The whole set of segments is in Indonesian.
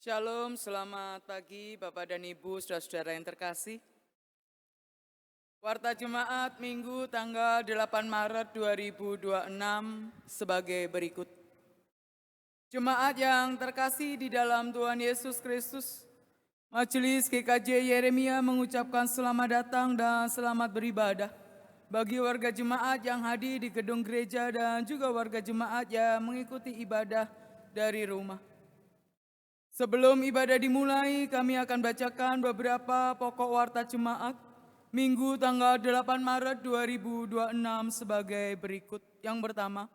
Shalom, selamat pagi Bapak dan Ibu, saudara-saudara yang terkasih. Warta Jemaat Minggu tanggal 8 Maret 2026 sebagai berikut. Jemaat yang terkasih di dalam Tuhan Yesus Kristus, Majelis GKJ Yeremia mengucapkan selamat datang dan selamat beribadah bagi warga jemaat yang hadir di gedung gereja dan juga warga jemaat yang mengikuti ibadah dari rumah. Sebelum ibadah dimulai, kami akan bacakan beberapa pokok warta jemaat Minggu tanggal 8 Maret 2026 sebagai berikut. Yang pertama,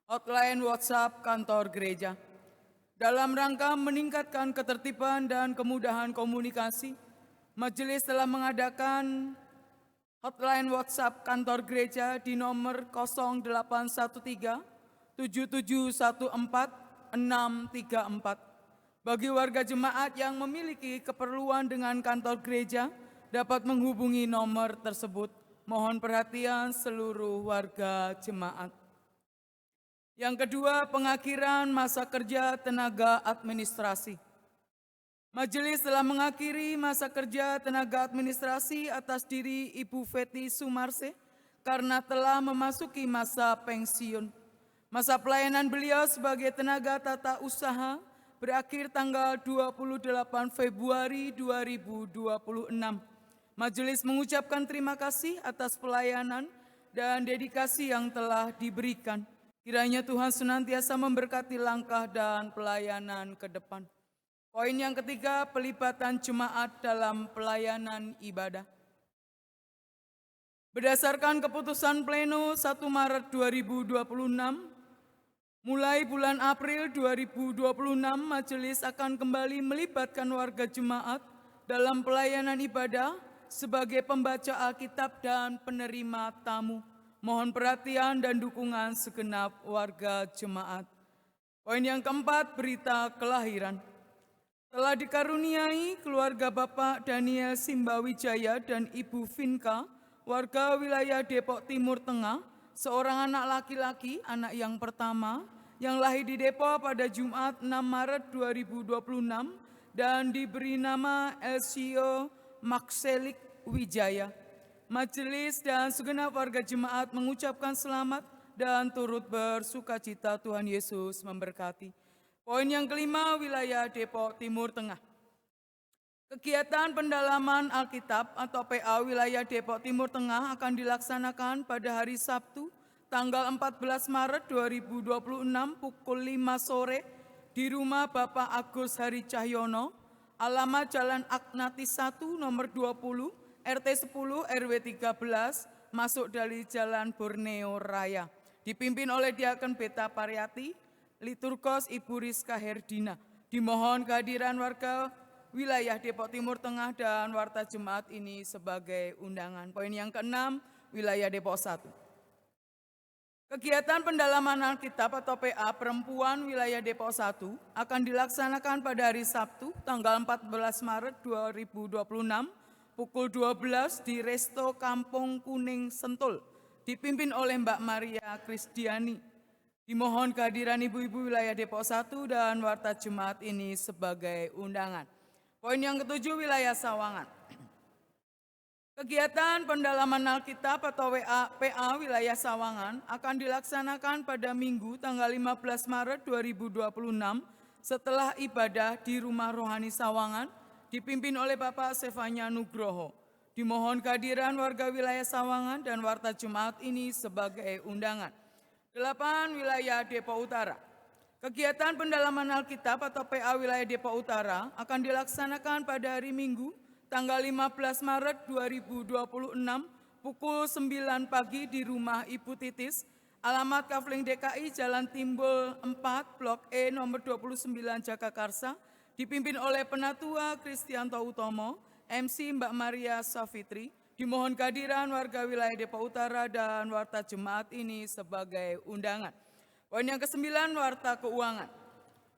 hotline WhatsApp kantor gereja. Dalam rangka meningkatkan ketertiban dan kemudahan komunikasi, majelis telah mengadakan hotline WhatsApp kantor gereja di nomor 0813 7714 634. Bagi warga jemaat yang memiliki keperluan dengan kantor gereja dapat menghubungi nomor tersebut. Mohon perhatian seluruh warga jemaat. Yang kedua, pengakhiran masa kerja tenaga administrasi. Majelis telah mengakhiri masa kerja tenaga administrasi atas diri Ibu Feti Sumarse karena telah memasuki masa pensiun. Masa pelayanan beliau sebagai tenaga tata usaha berakhir tanggal 28 Februari 2026. Majelis mengucapkan terima kasih atas pelayanan dan dedikasi yang telah diberikan. Kiranya Tuhan senantiasa memberkati langkah dan pelayanan ke depan. Poin yang ketiga, pelibatan jemaat dalam pelayanan ibadah. Berdasarkan keputusan Pleno 1 Maret 2026, mulai bulan April 2026, majelis akan kembali melibatkan warga jemaat dalam pelayanan ibadah sebagai pembaca Alkitab dan penerima tamu. Mohon perhatian dan dukungan segenap warga jemaat. Poin yang keempat, berita kelahiran. Telah dikaruniai keluarga Bapak Daniel Simbawijaya dan Ibu Vinka, warga wilayah Depok Timur Tengah, seorang anak laki-laki, anak yang pertama, yang lahir di Depok pada Jumat 6 Maret 2026 dan diberi nama Elsio Makselik Wijaya. Majelis dan segenap warga jemaat mengucapkan selamat dan turut bersukacita. Tuhan Yesus memberkati. Poin yang kelima, wilayah Depok Timur Tengah. Kegiatan pendalaman Alkitab atau PA wilayah Depok Timur Tengah akan dilaksanakan pada hari Sabtu tanggal 14 Maret 2026 pukul 5 sore di rumah Bapak Agus Hari Cahyono, alamat Jalan Agnatis 1 nomor 20, RT 10 RW 13, masuk dari Jalan Borneo Raya. Dipimpin oleh Diaken Beta Pariati, Liturgos Ibu Rizka Herdina. Dimohon kehadiran warga wilayah Depok Timur Tengah dan warta jemaat ini sebagai undangan. Poin yang keenam, wilayah Depok 1. Kegiatan pendalaman Alkitab atau PA perempuan wilayah Depok 1 akan dilaksanakan pada hari Sabtu tanggal 14 Maret 2026 pukul 12 di Resto Kampung Kuning Sentul, dipimpin oleh Mbak Maria Krisdiani. Dimohon kehadiran ibu-ibu wilayah Depok 1 dan Warta Jemaat ini sebagai undangan. Poin yang ketujuh, wilayah Sawangan. Kegiatan pendalaman Alkitab atau PA wilayah Sawangan akan dilaksanakan pada Minggu tanggal 15 Maret 2026 setelah ibadah di Rumah Rohani Sawangan dipimpin oleh Bapak Sefanya Nugroho. Dimohon kehadiran warga wilayah Sawangan dan Warta Jemaat ini sebagai undangan. 8. Wilayah Depok Utara. Kegiatan pendalaman Alkitab atau PA wilayah Depok Utara akan dilaksanakan pada hari Minggu tanggal 15 Maret 2026 pukul 9 pagi di rumah Ibu Titis, alamat Kafling DKI Jalan Timbul 4 Blok E nomor 29 Jagakarsa, dipimpin oleh Penatua Kristianto Utomo, MC Mbak Maria Safitri. Dimohon kehadiran warga wilayah Depok Utara dan Warta Jemaat ini sebagai undangan. Poin yang ke-9, Warta Keuangan.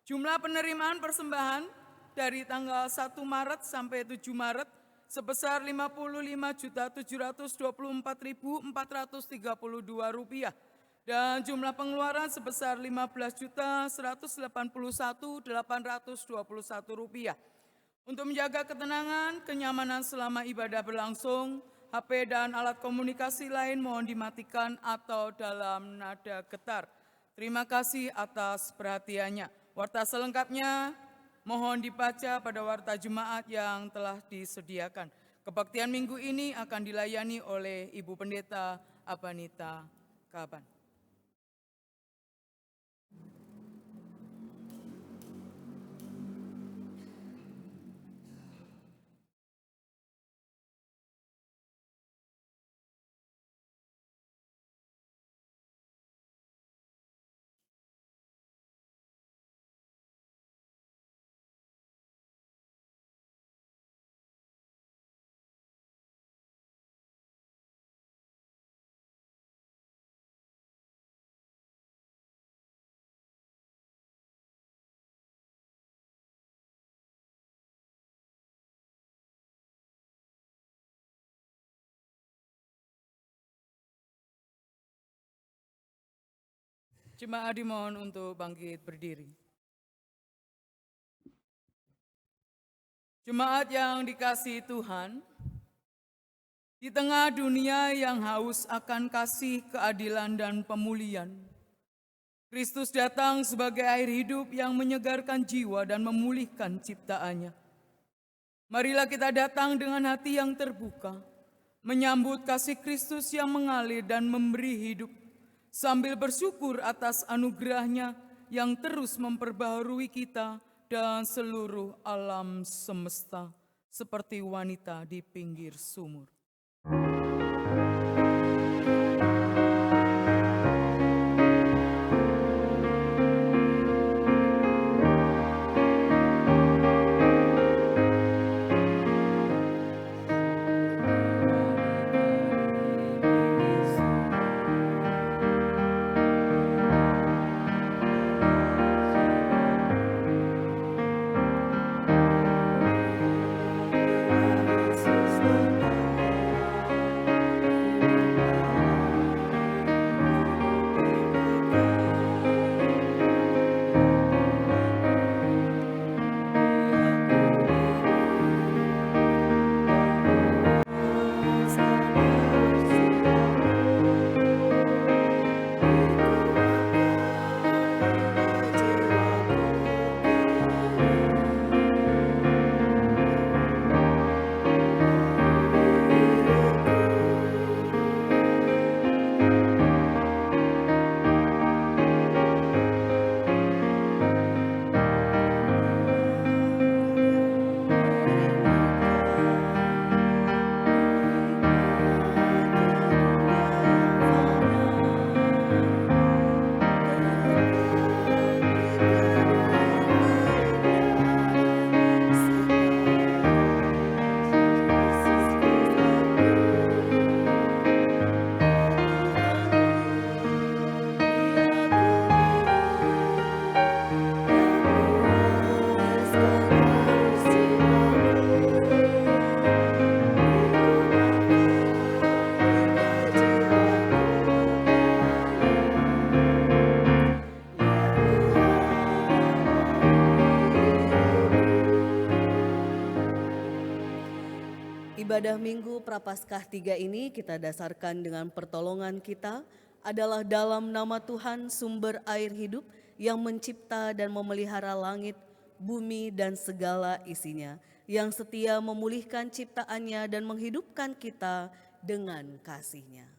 Jumlah penerimaan persembahan dari tanggal 1 Maret sampai 7 Maret sebesar Rp55.724.432 dan jumlah pengeluaran sebesar Rp15.181.821. Untuk menjaga ketenangan, kenyamanan selama ibadah berlangsung, HP dan alat komunikasi lain mohon dimatikan atau dalam nada getar. Terima kasih atas perhatiannya. Warta selengkapnya mohon dibaca pada Warta Jemaat yang telah disediakan. Kebaktian minggu ini akan dilayani oleh Ibu Pendeta Abanita Kaban. Jemaat dimohon untuk bangkit berdiri. Jemaat yang dikasihi Tuhan, di tengah dunia yang haus akan kasih, keadilan, dan pemulihan, Kristus datang sebagai air hidup yang menyegarkan jiwa dan memulihkan ciptaannya. Marilah kita datang dengan hati yang terbuka, menyambut kasih Kristus yang mengalir dan memberi hidup, sambil bersyukur atas anugerahnya yang terus memperbaharui kita dan seluruh alam semesta, seperti wanita di pinggir sumur. ibadah Minggu Prapaskah 3 ini kita dasarkan dengan pertolongan kita adalah dalam nama Tuhan sumber air hidup yang mencipta dan memelihara langit, bumi dan segala isinya, yang setia memulihkan ciptaannya dan menghidupkan kita dengan kasih-Nya.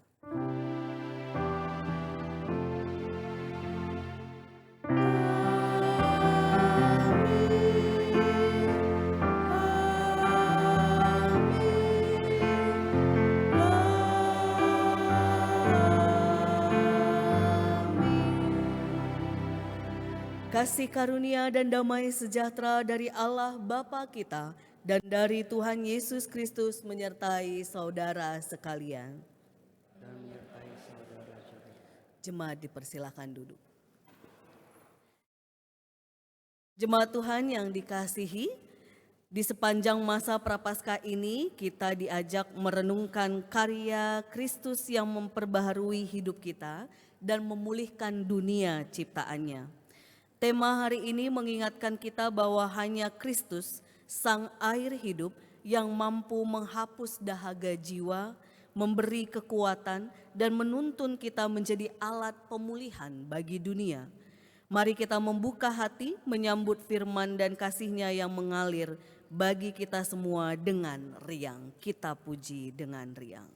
Kasih karunia dan damai sejahtera dari Allah Bapa kita dan dari Tuhan Yesus Kristus menyertai saudara sekalian. Dan menyertai saudara juga. Jemaat dipersilakan duduk. Jemaat Tuhan yang dikasihi, di sepanjang masa Prapaskah ini kita diajak merenungkan karya Kristus yang memperbaharui hidup kita dan memulihkan dunia ciptaannya. Tema hari ini mengingatkan kita bahwa hanya Kristus, Sang Air Hidup, yang mampu menghapus dahaga jiwa, memberi kekuatan, dan menuntun kita menjadi alat pemulihan bagi dunia. Mari kita membuka hati, menyambut firman dan kasih-Nya yang mengalir bagi kita semua dengan riang. Kita puji dengan riang.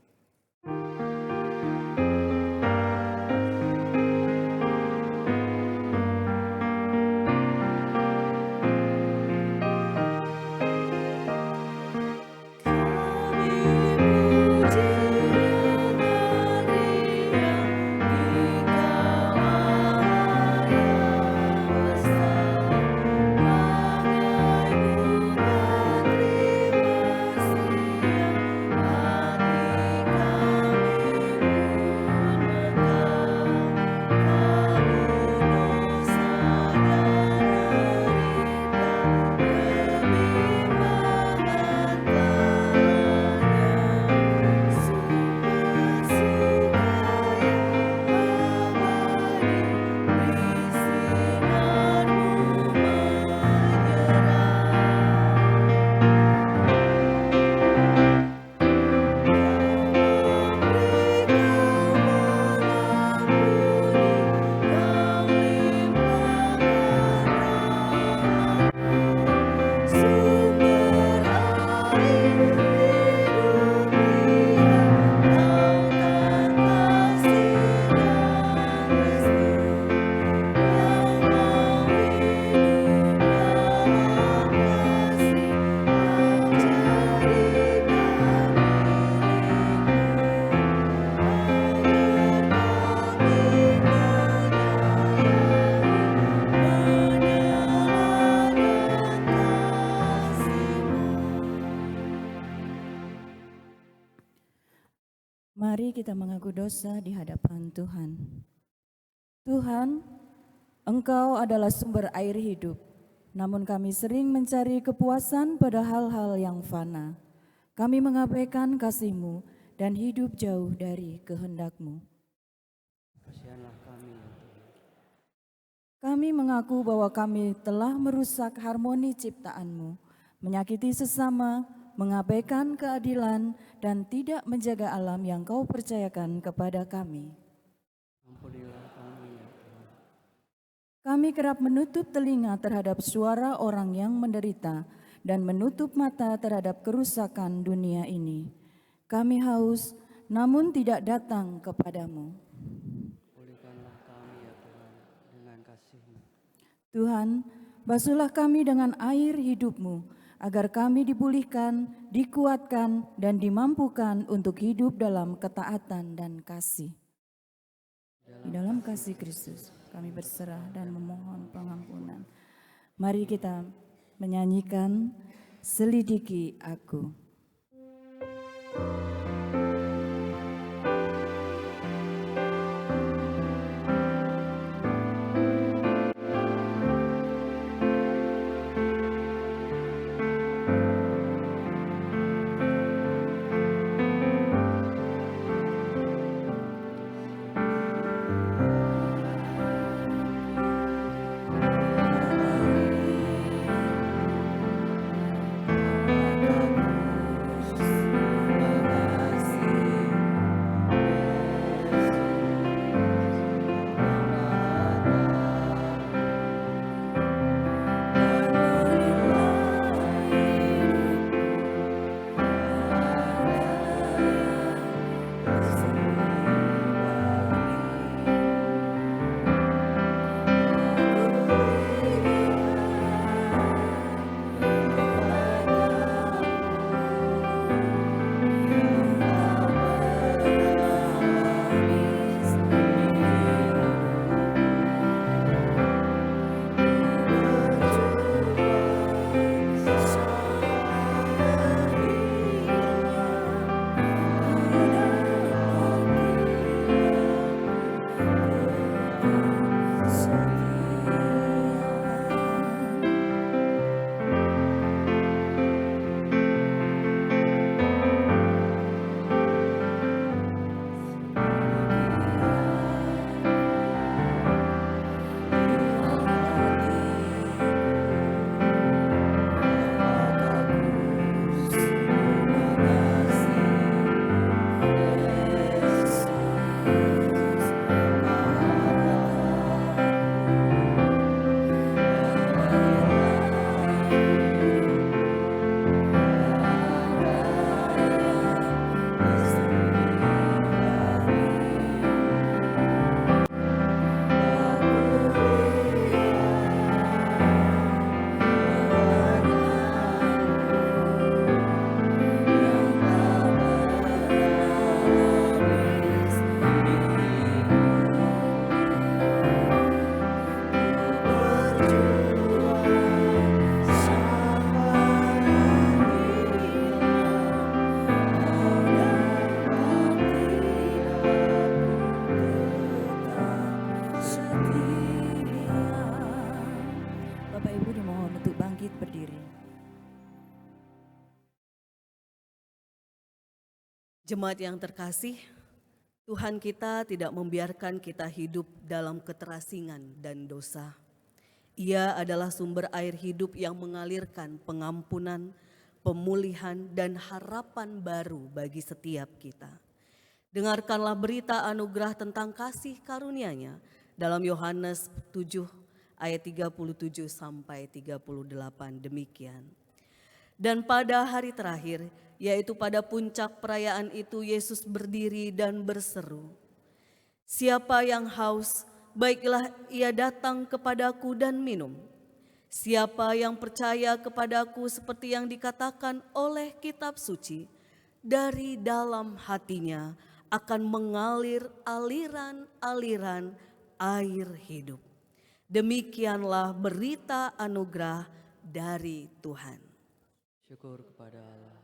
Mari kita mengaku dosa di hadapan Tuhan. Tuhan, Engkau adalah sumber air hidup, namun kami sering mencari kepuasan pada hal-hal yang fana. Kami mengabaikan kasih-Mu dan hidup jauh dari kehendak-Mu. Kasihanlah kami, ya Tuhan. Kami mengaku bahwa kami telah merusak harmoni ciptaan-Mu, menyakiti sesama, mengabaikan keadilan, dan tidak menjaga alam yang Kau percayakan kepada kami. Ampunilah kami, ya Tuhan. Kami kerap menutup telinga terhadap suara orang yang menderita dan menutup mata terhadap kerusakan dunia ini. Kami haus, namun tidak datang kepadamu. Pulihkanlah kami, ya Tuhan, dengan kasih-Mu. Tuhan, basuhlah kami dengan air hidup-Mu, agar kami dipulihkan, dikuatkan, dan dimampukan untuk hidup dalam ketaatan dan kasih. Di dalam kasih Kristus, kami berserah dan memohon pengampunan. Mari kita menyanyikan Selidiki Aku. Jemaat yang terkasih, Tuhan kita tidak membiarkan kita hidup dalam keterasingan dan dosa. Ia adalah sumber air hidup yang mengalirkan pengampunan, pemulihan, dan harapan baru bagi setiap kita. Dengarkanlah berita anugerah tentang kasih karunia-Nya dalam Yohanes 7 ayat 37 sampai 38 demikian. Dan pada hari terakhir, yaitu pada puncak perayaan itu, Yesus berdiri dan berseru, "Siapa yang haus, baiklah ia datang kepadaku dan minum. Siapa yang percaya kepadaku seperti yang dikatakan oleh kitab suci, dari dalam hatinya akan mengalir aliran-aliran air hidup." Demikianlah berita anugerah dari Tuhan. Syukur kepada Allah.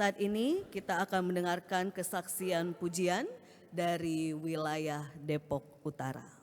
Saat ini kita akan mendengarkan kesaksian pujian dari wilayah Depok Utara.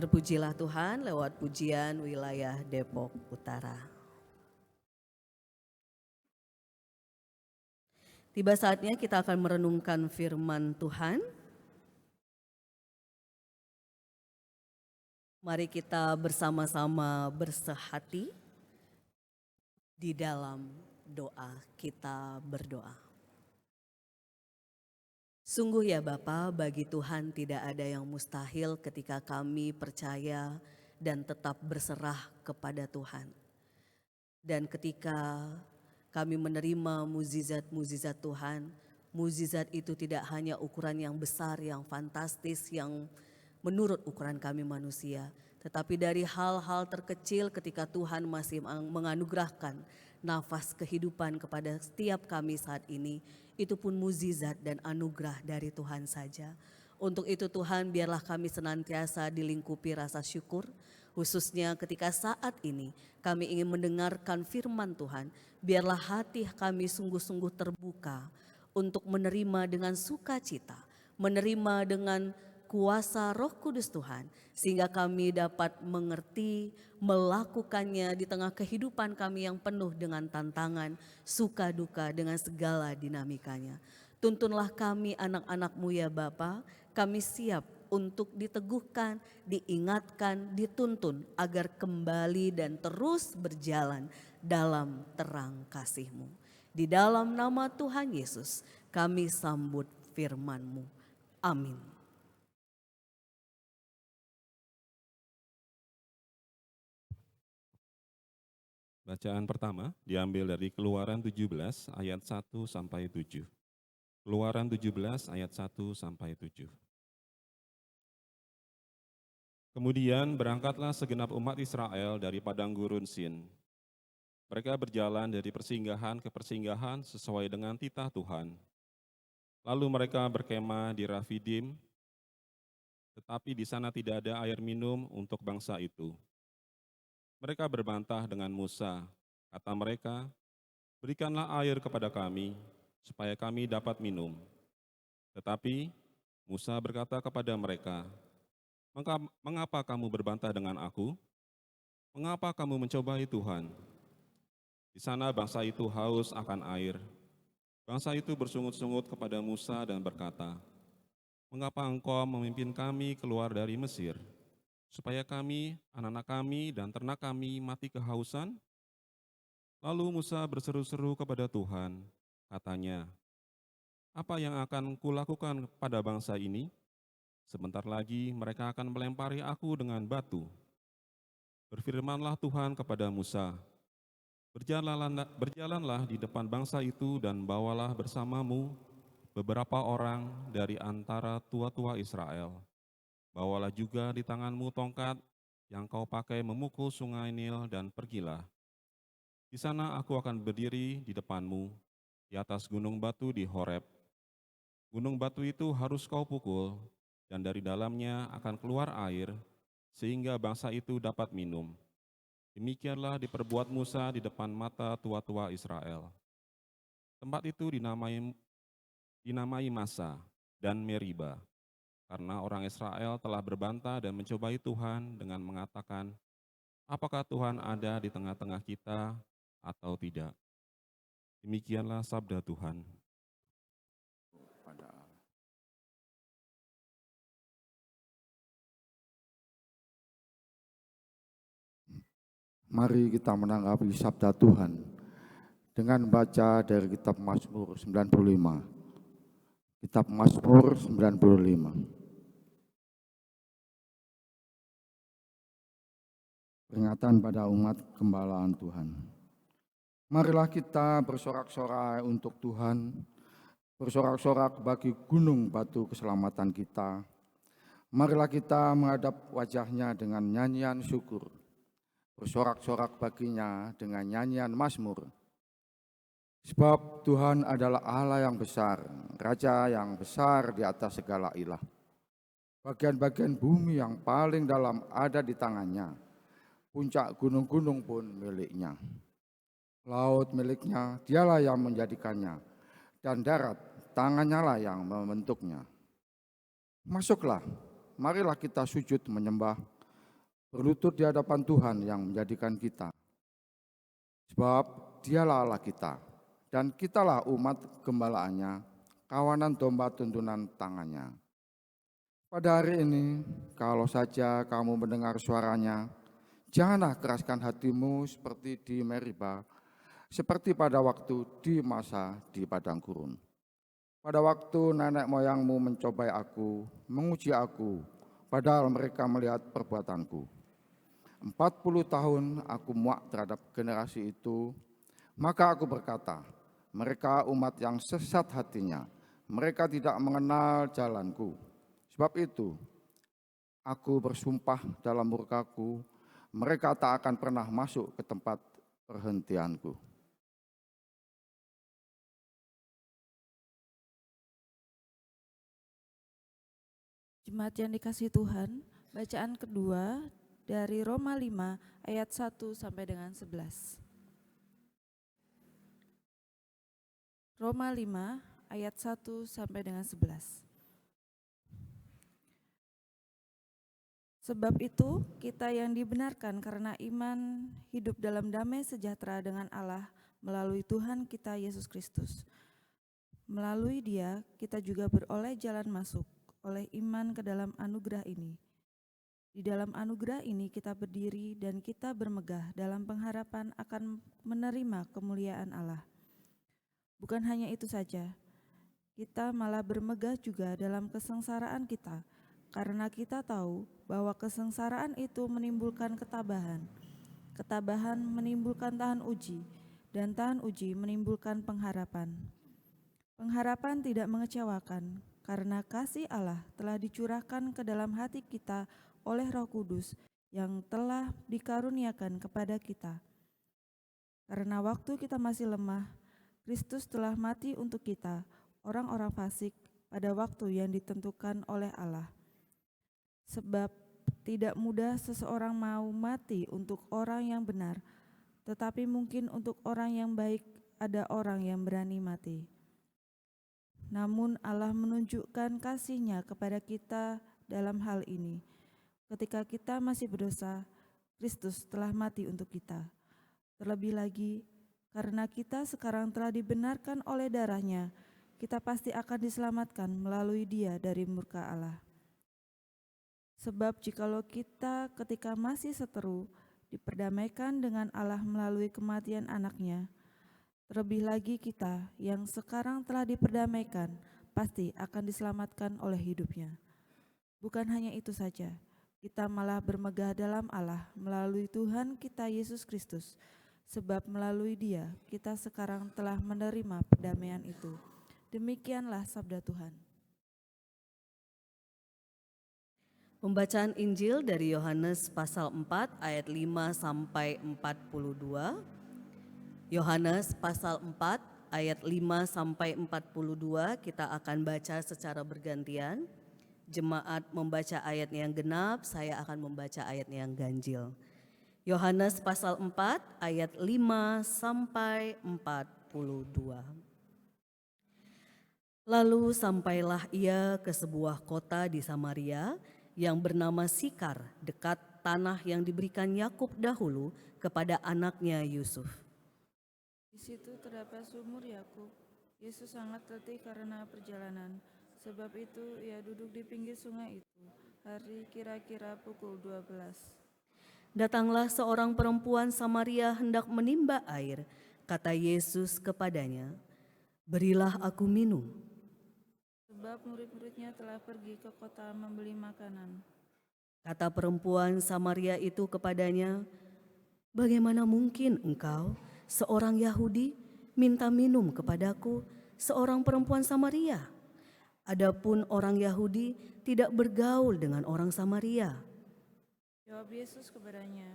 Terpujilah Tuhan lewat pujian wilayah Depok Utara. Tiba saatnya kita akan merenungkan firman Tuhan. Mari kita bersama-sama bersehati di dalam doa. Kita berdoa. Sungguh ya Bapa, bagi Tuhan tidak ada yang mustahil ketika kami percaya dan tetap berserah kepada Tuhan. Dan ketika kami menerima mukjizat-mukjizat Tuhan, mukjizat itu tidak hanya ukuran yang besar, yang fantastis, yang menurut ukuran kami manusia, tetapi dari hal-hal terkecil ketika Tuhan masih menganugerahkan nafas kehidupan kepada setiap kami saat ini, itu pun mukjizat dan anugerah dari Tuhan saja. Untuk itu Tuhan, biarlah kami senantiasa dilingkupi rasa syukur, khususnya ketika saat ini kami ingin mendengarkan firman Tuhan. Biarlah hati kami sungguh-sungguh terbuka untuk menerima dengan sukacita, menerima dengan kuasa Roh Kudus Tuhan, sehingga kami dapat mengerti, melakukannya di tengah kehidupan kami yang penuh dengan tantangan, suka duka dengan segala dinamikanya. Tuntunlah kami anak-anak-Mu ya Bapa, kami siap untuk diteguhkan, diingatkan, dituntun agar kembali dan terus berjalan dalam terang kasih-Mu. Di dalam nama Tuhan Yesus kami sambut firman-Mu. Amin. Bacaan pertama diambil dari Keluaran 17 ayat 1 sampai 7. Keluaran 17 ayat 1 sampai 7. Kemudian berangkatlah segenap umat Israel dari padang gurun Sin. Mereka berjalan dari persinggahan ke persinggahan sesuai dengan titah Tuhan. Lalu mereka berkemah di Rafidim, tetapi di sana tidak ada air minum untuk bangsa itu. Mereka berbantah dengan Musa, kata mereka, "Berikanlah air kepada kami, supaya kami dapat minum." Tetapi Musa berkata kepada mereka, "Mengapa kamu berbantah dengan aku? Mengapa kamu mencobai Tuhan?" Di sana bangsa itu haus akan air. Bangsa itu bersungut-sungut kepada Musa dan berkata, "Mengapa engkau memimpin kami keluar dari Mesir? Supaya kami, anak-anak kami, dan ternak kami mati kehausan?" Lalu Musa berseru-seru kepada Tuhan, katanya, "Apa yang akan kulakukan pada bangsa ini? Sebentar lagi mereka akan melempari aku dengan batu." Berfirmanlah Tuhan kepada Musa, Berjalanlah di depan bangsa itu dan bawalah bersamamu beberapa orang dari antara tua-tua Israel. Bawalah juga di tanganmu tongkat yang kau pakai memukul sungai Nil dan pergilah. Di sana aku akan berdiri di depanmu, di atas gunung batu di Horeb. Gunung batu itu harus kau pukul, dan dari dalamnya akan keluar air, sehingga bangsa itu dapat minum. Demikianlah diperbuat Musa di depan mata tua-tua Israel. Tempat itu dinamai Masa dan Meriba, karena orang Israel telah berbantah dan mencobai Tuhan dengan mengatakan, "Apakah Tuhan ada di tengah-tengah kita atau tidak?" Demikianlah sabda Tuhan. Mari kita menanggapi sabda Tuhan dengan baca dari kitab Mazmur 95. Kitab Mazmur 95. Peringatan pada umat gembalaan Tuhan. Marilah kita bersorak-sorai untuk Tuhan, bersorak-sorak bagi gunung batu keselamatan kita. Marilah kita menghadap wajahnya dengan nyanyian syukur, bersorak-sorak baginya dengan nyanyian mazmur. Sebab Tuhan adalah Allah yang besar, Raja yang besar di atas segala ilah. Bagian-bagian bumi yang paling dalam ada di tangannya, puncak gunung-gunung pun miliknya. Laut miliknya, dialah yang menjadikannya, dan darat, tangannya lah yang membentuknya. Masuklah, marilah kita sujud menyembah, berlutut di hadapan Tuhan yang menjadikan kita. Sebab dialah Allah kita, dan kitalah umat gembalaannya, kawanan domba tuntunan tangannya. Pada hari ini, kalau saja kamu mendengar suaranya, janganlah keraskan hatimu seperti di Meriba, seperti pada waktu di masa di padang gurun. Pada waktu nenek moyangmu mencobai aku, menguji aku, padahal mereka melihat perbuatanku. 40 tahun aku muak terhadap generasi itu, maka aku berkata, mereka umat yang sesat hatinya, mereka tidak mengenal jalanku. Sebab itu, aku bersumpah dalam murkaku, mereka tak akan pernah masuk ke tempat perhentianku. Jemaat yang dikasihi Tuhan, bacaan kedua dari Roma 5 ayat 1 sampai dengan 11. Roma 5 ayat 1 sampai dengan 11. Sebab itu, kita yang dibenarkan karena iman hidup dalam damai sejahtera dengan Allah melalui Tuhan kita Yesus Kristus. Melalui Dia, kita juga beroleh jalan masuk oleh iman ke dalam anugerah ini. Di dalam anugerah ini kita berdiri dan kita bermegah dalam pengharapan akan menerima kemuliaan Allah. Bukan hanya itu saja, kita malah bermegah juga dalam kesengsaraan kita, karena kita tahu bahwa kesengsaraan itu menimbulkan ketabahan. Ketabahan menimbulkan tahan uji, dan tahan uji menimbulkan pengharapan. Pengharapan tidak mengecewakan, karena kasih Allah telah dicurahkan ke dalam hati kita oleh Roh Kudus yang telah dikaruniakan kepada kita. Karena waktu kita masih lemah, Kristus telah mati untuk kita, orang-orang fasik, pada waktu yang ditentukan oleh Allah. Sebab tidak mudah seseorang mau mati untuk orang yang benar, tetapi mungkin untuk orang yang baik ada orang yang berani mati. Namun Allah menunjukkan kasih-Nya kepada kita dalam hal ini. Ketika kita masih berdosa, Kristus telah mati untuk kita. Terlebih lagi, karena kita sekarang telah dibenarkan oleh darah-Nya, kita pasti akan diselamatkan melalui Dia dari murka Allah. Sebab jikalau kita ketika masih seteru diperdamaikan dengan Allah melalui kematian anaknya, terlebih lagi kita yang sekarang telah diperdamaikan pasti akan diselamatkan oleh hidupnya. Bukan hanya itu saja, kita malah bermegah dalam Allah melalui Tuhan kita Yesus Kristus, sebab melalui Dia kita sekarang telah menerima perdamaian itu. Demikianlah sabda Tuhan. Pembacaan Injil dari Yohanes pasal 4 ayat 5 sampai 42. Yohanes pasal 4 ayat 5 sampai 42 kita akan baca secara bergantian. Jemaat membaca ayat yang genap, saya akan membaca ayat yang ganjil. Yohanes pasal 4 ayat 5 sampai 42. Lalu sampailah ia ke sebuah kota di Samaria yang bernama Sikar, dekat tanah yang diberikan Yakub dahulu kepada anaknya Yusuf. Di situ terdapat sumur Yakub. Yesus sangat letih karena perjalanan. Sebab itu ia duduk di pinggir sungai itu. Hari kira-kira pukul 12. Datanglah seorang perempuan Samaria hendak menimba air. Kata Yesus kepadanya, "Berilah aku minum." Sebab murid-muridnya telah pergi ke kota membeli makanan. Kata perempuan Samaria itu kepadanya, "Bagaimana mungkin engkau, seorang Yahudi, minta minum kepadaku, seorang perempuan Samaria? Adapun orang Yahudi tidak bergaul dengan orang Samaria." Jawab Yesus kepadanya,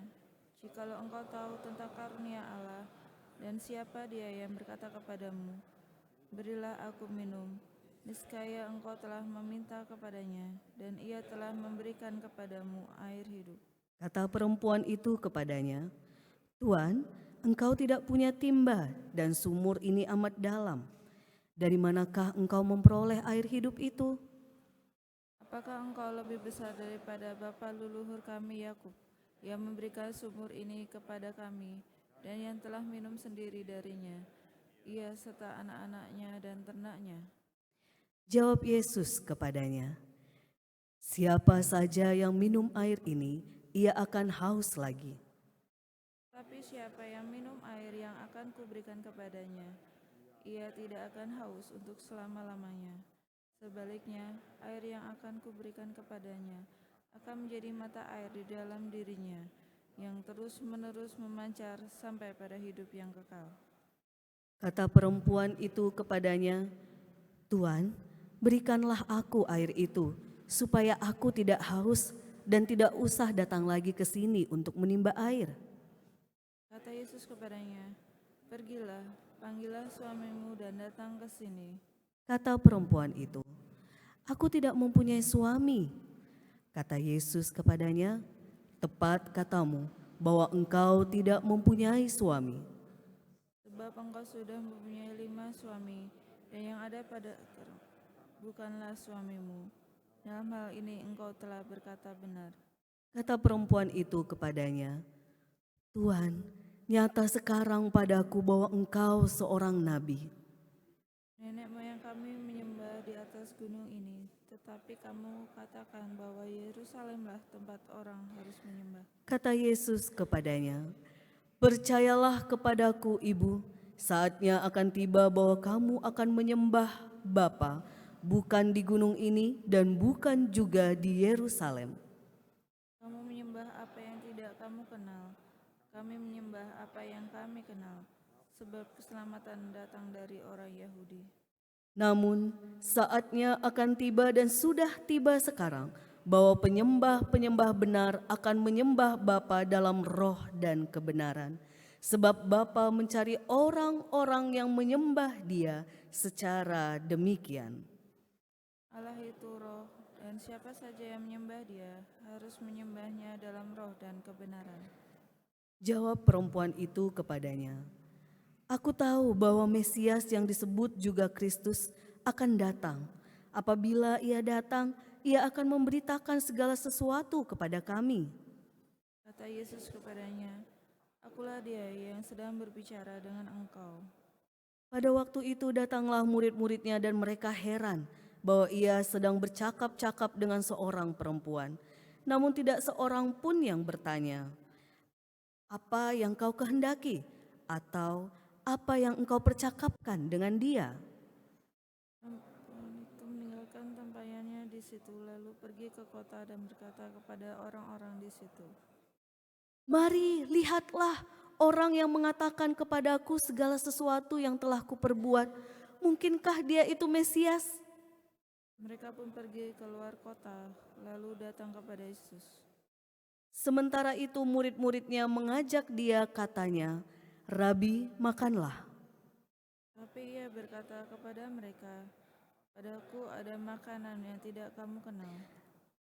"Jikalau engkau tahu tentang karunia Allah dan siapa Dia yang berkata kepadamu, 'Berilah aku minum,' niscaya engkau telah meminta kepadanya, dan Ia telah memberikan kepadamu air hidup." Kata perempuan itu kepadanya, "Tuan, engkau tidak punya timba dan sumur ini amat dalam. Dari manakah engkau memperoleh air hidup itu? Apakah engkau lebih besar daripada bapa leluhur kami Yakub, yang memberikan sumur ini kepada kami, dan yang telah minum sendiri darinya, ia serta anak-anaknya dan ternaknya. Jawab Yesus kepadanya, "Siapa saja yang minum air ini, ia akan haus lagi. Tapi siapa yang minum air yang akan kuberikan kepadanya, ia tidak akan haus untuk selama-lamanya. Sebaliknya, air yang akan kuberikan kepadanya akan menjadi mata air di dalam dirinya, yang terus-menerus memancar sampai pada hidup yang kekal." Kata perempuan itu kepadanya, "Tuan, berikanlah aku air itu, supaya aku tidak haus dan tidak usah datang lagi ke sini untuk menimba air." Kata Yesus kepadanya, "Pergilah, panggillah suamimu dan datang ke sini." Kata perempuan itu, "Aku tidak mempunyai suami." Kata Yesus kepadanya, "Tepat katamu bahwa engkau tidak mempunyai suami. Sebab engkau sudah mempunyai 5 suami, dan yang ada pada bukanlah suamimu. Dalam hal ini engkau telah berkata benar." Kata perempuan itu kepadanya, "Tuhan, nyata sekarang padaku bahwa engkau seorang nabi. Nenek moyang kami menyembah di atas gunung ini, tetapi kamu katakan bahwa Yerusalemlah tempat orang harus menyembah. Kata Yesus kepadanya, "Percayalah kepadaku, Ibu, saatnya akan tiba bahwa kamu akan menyembah Bapa, bukan di gunung ini dan bukan juga di Yerusalem." Kamu menyembah apa yang tidak kamu kenal, kami menyembah apa yang kami kenal, sebab keselamatan datang dari orang Yahudi. Namun saatnya akan tiba dan sudah tiba sekarang bahwa penyembah-penyembah benar akan menyembah Bapa dalam roh dan kebenaran. Sebab Bapa mencari orang-orang yang menyembah Dia secara demikian. Allah itu roh, dan siapa saja yang menyembah Dia harus menyembahnya dalam roh dan kebenaran. Jawab perempuan itu kepadanya, "Aku tahu bahwa Mesias yang disebut juga Kristus akan datang. Apabila ia datang, ia akan memberitakan segala sesuatu kepada kami." Kata Yesus kepadanya, "Akulah Dia yang sedang berbicara dengan engkau." Pada waktu itu datanglah murid-muridnya dan mereka heran bahwa ia sedang bercakap-cakap dengan seorang perempuan. Namun tidak seorang pun yang bertanya, "Apa yang kau kehendaki?" atau "Apa yang engkau percakapkan dengan dia?" Perempuan itu meninggalkan tempayannya di situ, lalu pergi ke kota dan berkata kepada orang-orang di situ, "Mari, lihatlah orang yang mengatakan kepadaku segala sesuatu yang telah kuperbuat. Mungkinkah dia itu Mesias?" Mereka pun pergi keluar kota, lalu datang kepada Yesus. Sementara itu murid-muridnya mengajak dia, katanya, "Rabi, makanlah." Tapi ia berkata kepada mereka, "Padaku ada makanan yang tidak kamu kenal."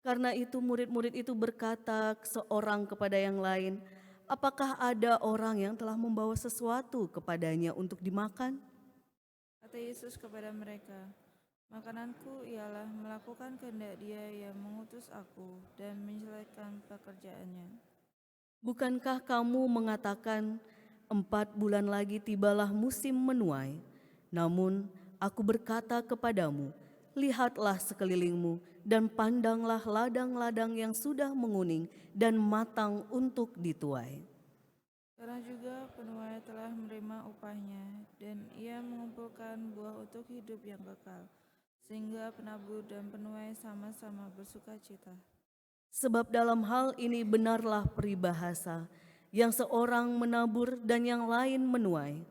Karena itu murid-murid itu berkata seorang kepada yang lain, "Apakah ada orang yang telah membawa sesuatu kepadanya untuk dimakan?" Kata Yesus kepada mereka, "Makananku ialah melakukan kehendak Dia yang mengutus aku dan menyelesaikan pekerjaannya." Bukankah kamu mengatakan 4 bulan lagi tibalah musim menuai? Namun aku berkata kepadamu, lihatlah sekelilingmu dan pandanglah ladang-ladang yang sudah menguning dan matang untuk dituai. Karena juga penuai telah menerima upahnya, dan ia mengumpulkan buah untuk hidup yang kekal, sehingga penabur dan penuai sama-sama bersuka cita. Sebab dalam hal ini benarlah peribahasa, yang seorang menabur dan yang lain menuai.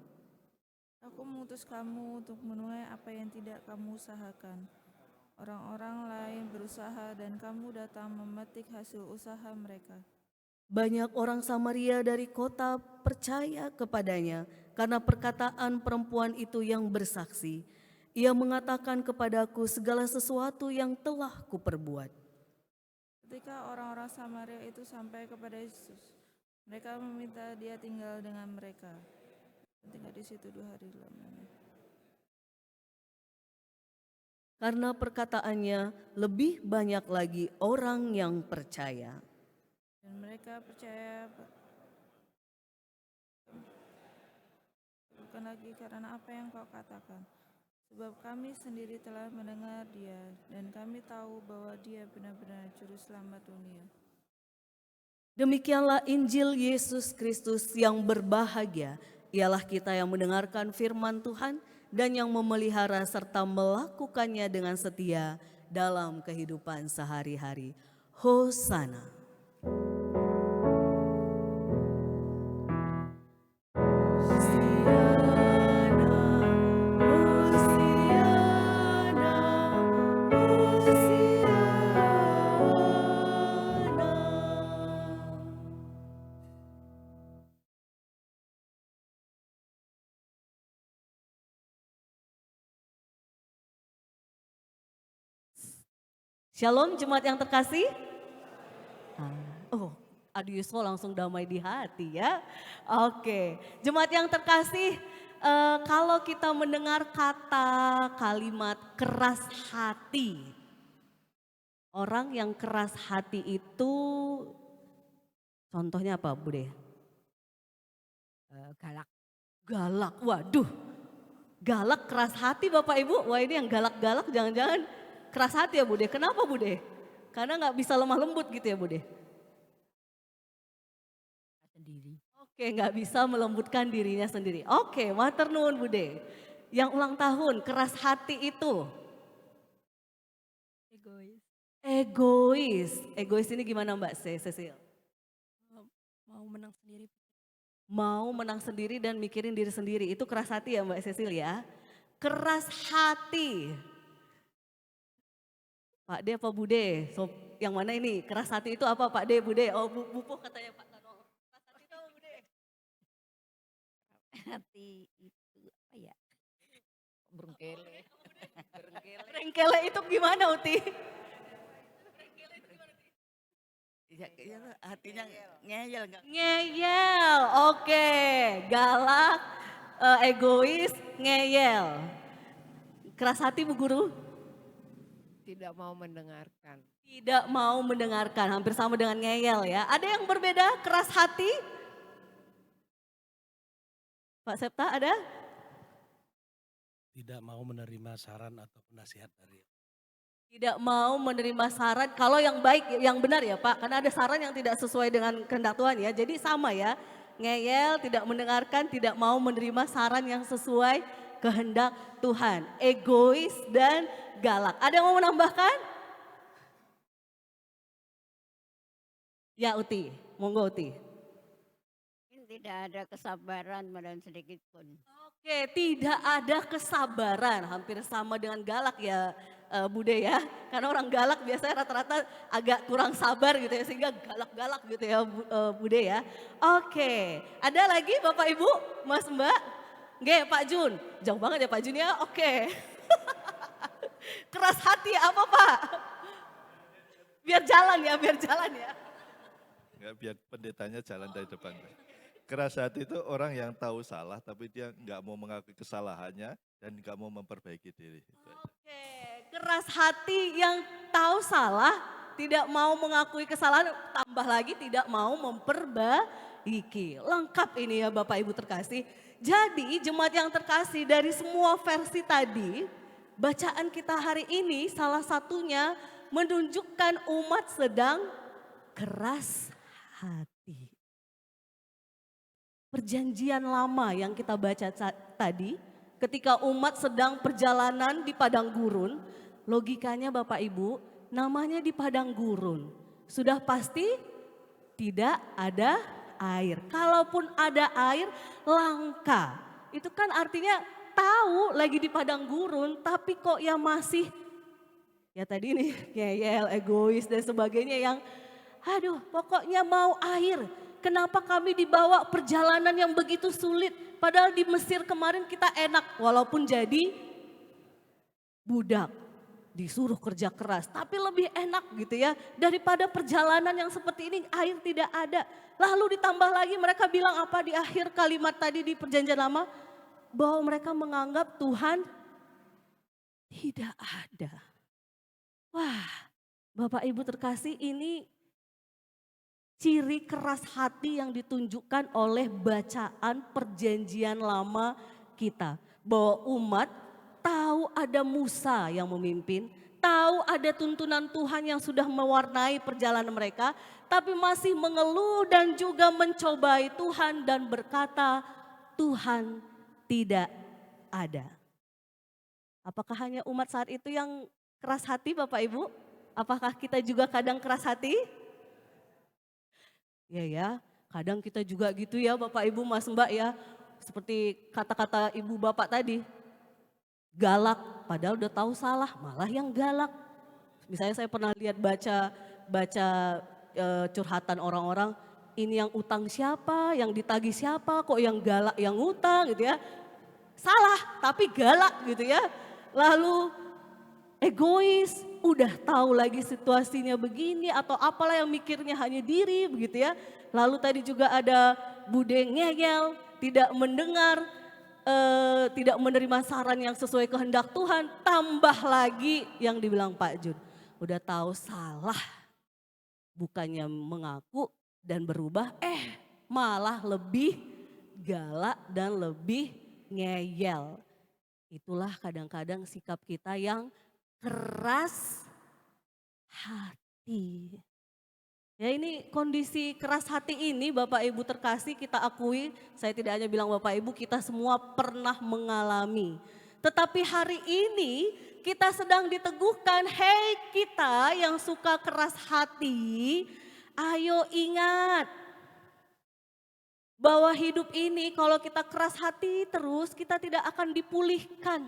Aku mengutus kamu untuk menuai apa yang tidak kamu usahakan. Orang-orang lain berusaha dan kamu datang memetik hasil usaha mereka. Banyak orang Samaria dari kota percaya kepadanya karena perkataan perempuan itu yang bersaksi. Ia mengatakan kepadaku segala sesuatu yang telah kuperbuat. Ketika orang-orang Samaria itu sampai kepada Yesus, mereka meminta Dia tinggal dengan mereka. Tinggal di situ 2 hari lamanya. Karena perkataannya lebih banyak lagi orang yang percaya. Dan mereka percaya bukan lagi karena apa yang kau katakan. Sebab kami sendiri telah mendengar dia, dan kami tahu bahwa dia benar-benar juru selamat dunia. Demikianlah Injil Yesus Kristus yang berbahagia. Ialah kita yang mendengarkan firman Tuhan dan yang memelihara serta melakukannya dengan setia dalam kehidupan sehari-hari. Hosana. Shalom jemaat yang terkasih. Adi Yuswo langsung damai di hati ya. Oke, jemaat yang terkasih, kalau kita mendengar kata kalimat keras hati, orang yang keras hati itu contohnya apa Bude? Galak. Galak, waduh. Galak keras hati Bapak Ibu, wah ini yang galak-galak jangan-jangan keras hati ya Bude. Kenapa Bude? Karena nggak bisa lemah lembut gitu ya Bude. Sendiri. Oke, nggak bisa melembutkan dirinya sendiri. Oke, matur nuwun Bude. Yang ulang tahun, keras hati itu Egois. egois. Egois ini gimana Mbak Cecil? Mau menang sendiri. Mau menang sendiri dan mikirin diri sendiri. Itu keras hati ya Mbak Cecil ya. Keras hati. Pak D apa Bude? Yang mana ini? Keras hati itu apa Pak D, Bude? Oh Bupo katanya Pak Tano. Keras hati itu apa Bude? Hati itu apa ya? Berengkele. Rengkele itu gimana Uti? Ya, hatinya ngeyel enggak? Ngeyel, oke. Galak, egois, ngeyel. Keras hati Bu Guru? Tidak mau mendengarkan. Tidak mau mendengarkan, hampir sama dengan ngeyel ya. Ada yang berbeda keras hati? Pak Septa ada? Tidak mau menerima saran atau nasihat dari Tidak mau menerima saran, kalau yang baik, yang benar ya Pak. Karena ada saran yang tidak sesuai dengan kehendak Tuhan ya. Jadi sama ya, ngeyel, tidak mendengarkan, tidak mau menerima saran yang sesuai kehendak Tuhan. Egois dan galak. Ada yang mau menambahkan? Ya Uti, monggo Uti. Tidak ada kesabaran dan sedikit pun. Oke, tidak ada kesabaran, hampir sama dengan galak ya Bude ya. Karena orang galak biasanya rata-rata agak kurang sabar gitu ya, sehingga galak-galak gitu ya Bude ya. Oke, ada lagi Bapak Ibu, Mas Mbak? Nggak, Pak Jun, jauh banget ya Pak Jun ya, oke. Keras hati apa Pak? Biar jalan ya, biar jalan ya. Enggak, biar pendetanya jalan dari depan. Keras hati itu orang yang tahu salah tapi dia nggak mau mengakui kesalahannya dan nggak mau memperbaiki diri. Oke, keras hati yang tahu salah, tidak mau mengakui kesalahan, tambah lagi tidak mau memperbaiki. Lengkap ini ya Bapak Ibu terkasih. Jadi jemaat yang terkasih, dari semua versi tadi, bacaan kita hari ini salah satunya menunjukkan umat sedang keras hati. Perjanjian lama yang kita baca tadi, ketika umat sedang perjalanan di padang gurun, logikanya Bapak Ibu, namanya di padang gurun. Sudah pasti tidak ada air. Kalaupun ada air, langka. Itu kan artinya tahu lagi di padang gurun, tapi kok ya masih, ya tadi nih, ngeyel, egois dan sebagainya yang, aduh pokoknya mau air. Kenapa kami dibawa perjalanan yang begitu sulit? Padahal di Mesir kemarin kita enak, walaupun jadi budak, disuruh kerja keras. Tapi lebih enak gitu ya, daripada perjalanan yang seperti ini, air tidak ada. Lalu ditambah lagi mereka bilang apa di akhir kalimat tadi di perjanjian lama? Bahwa mereka menganggap Tuhan tidak ada. Wah, Bapak Ibu terkasih, ini ciri keras hati yang ditunjukkan oleh bacaan perjanjian lama kita. Bahwa umat tahu ada Musa yang memimpin, tahu ada tuntunan Tuhan yang sudah mewarnai perjalanan mereka, tapi masih mengeluh dan juga mencobai Tuhan dan berkata, Tuhan tidak ada. Apakah hanya umat saat itu yang keras hati Bapak Ibu? Apakah kita juga kadang keras hati? Ya, kadang kita juga gitu ya Bapak Ibu Mas Mbak ya. Seperti kata-kata Ibu Bapak tadi. Galak, padahal udah tahu salah, malah yang galak. Misalnya saya pernah lihat baca curhatan orang-orang, ini yang utang siapa, yang ditagih siapa, kok yang galak yang utang gitu ya. Salah, tapi galak gitu ya. Lalu egois, udah tahu lagi situasinya begini atau apalah yang mikirnya hanya diri begitu ya. Lalu tadi juga ada bude ngeyel, tidak mendengar, tidak menerima saran yang sesuai kehendak Tuhan. Tambah lagi yang dibilang Pak Jun, udah tahu salah, bukannya mengaku dan berubah, malah lebih galak dan lebih ngeyel. Itulah kadang-kadang sikap kita yang keras hati. Ya ini kondisi keras hati ini Bapak Ibu terkasih kita akui, saya tidak hanya bilang Bapak Ibu, kita semua pernah mengalami. Tetapi hari ini kita sedang diteguhkan, hei kita yang suka keras hati, ayo ingat bahwa hidup ini kalau kita keras hati terus kita tidak akan dipulihkan.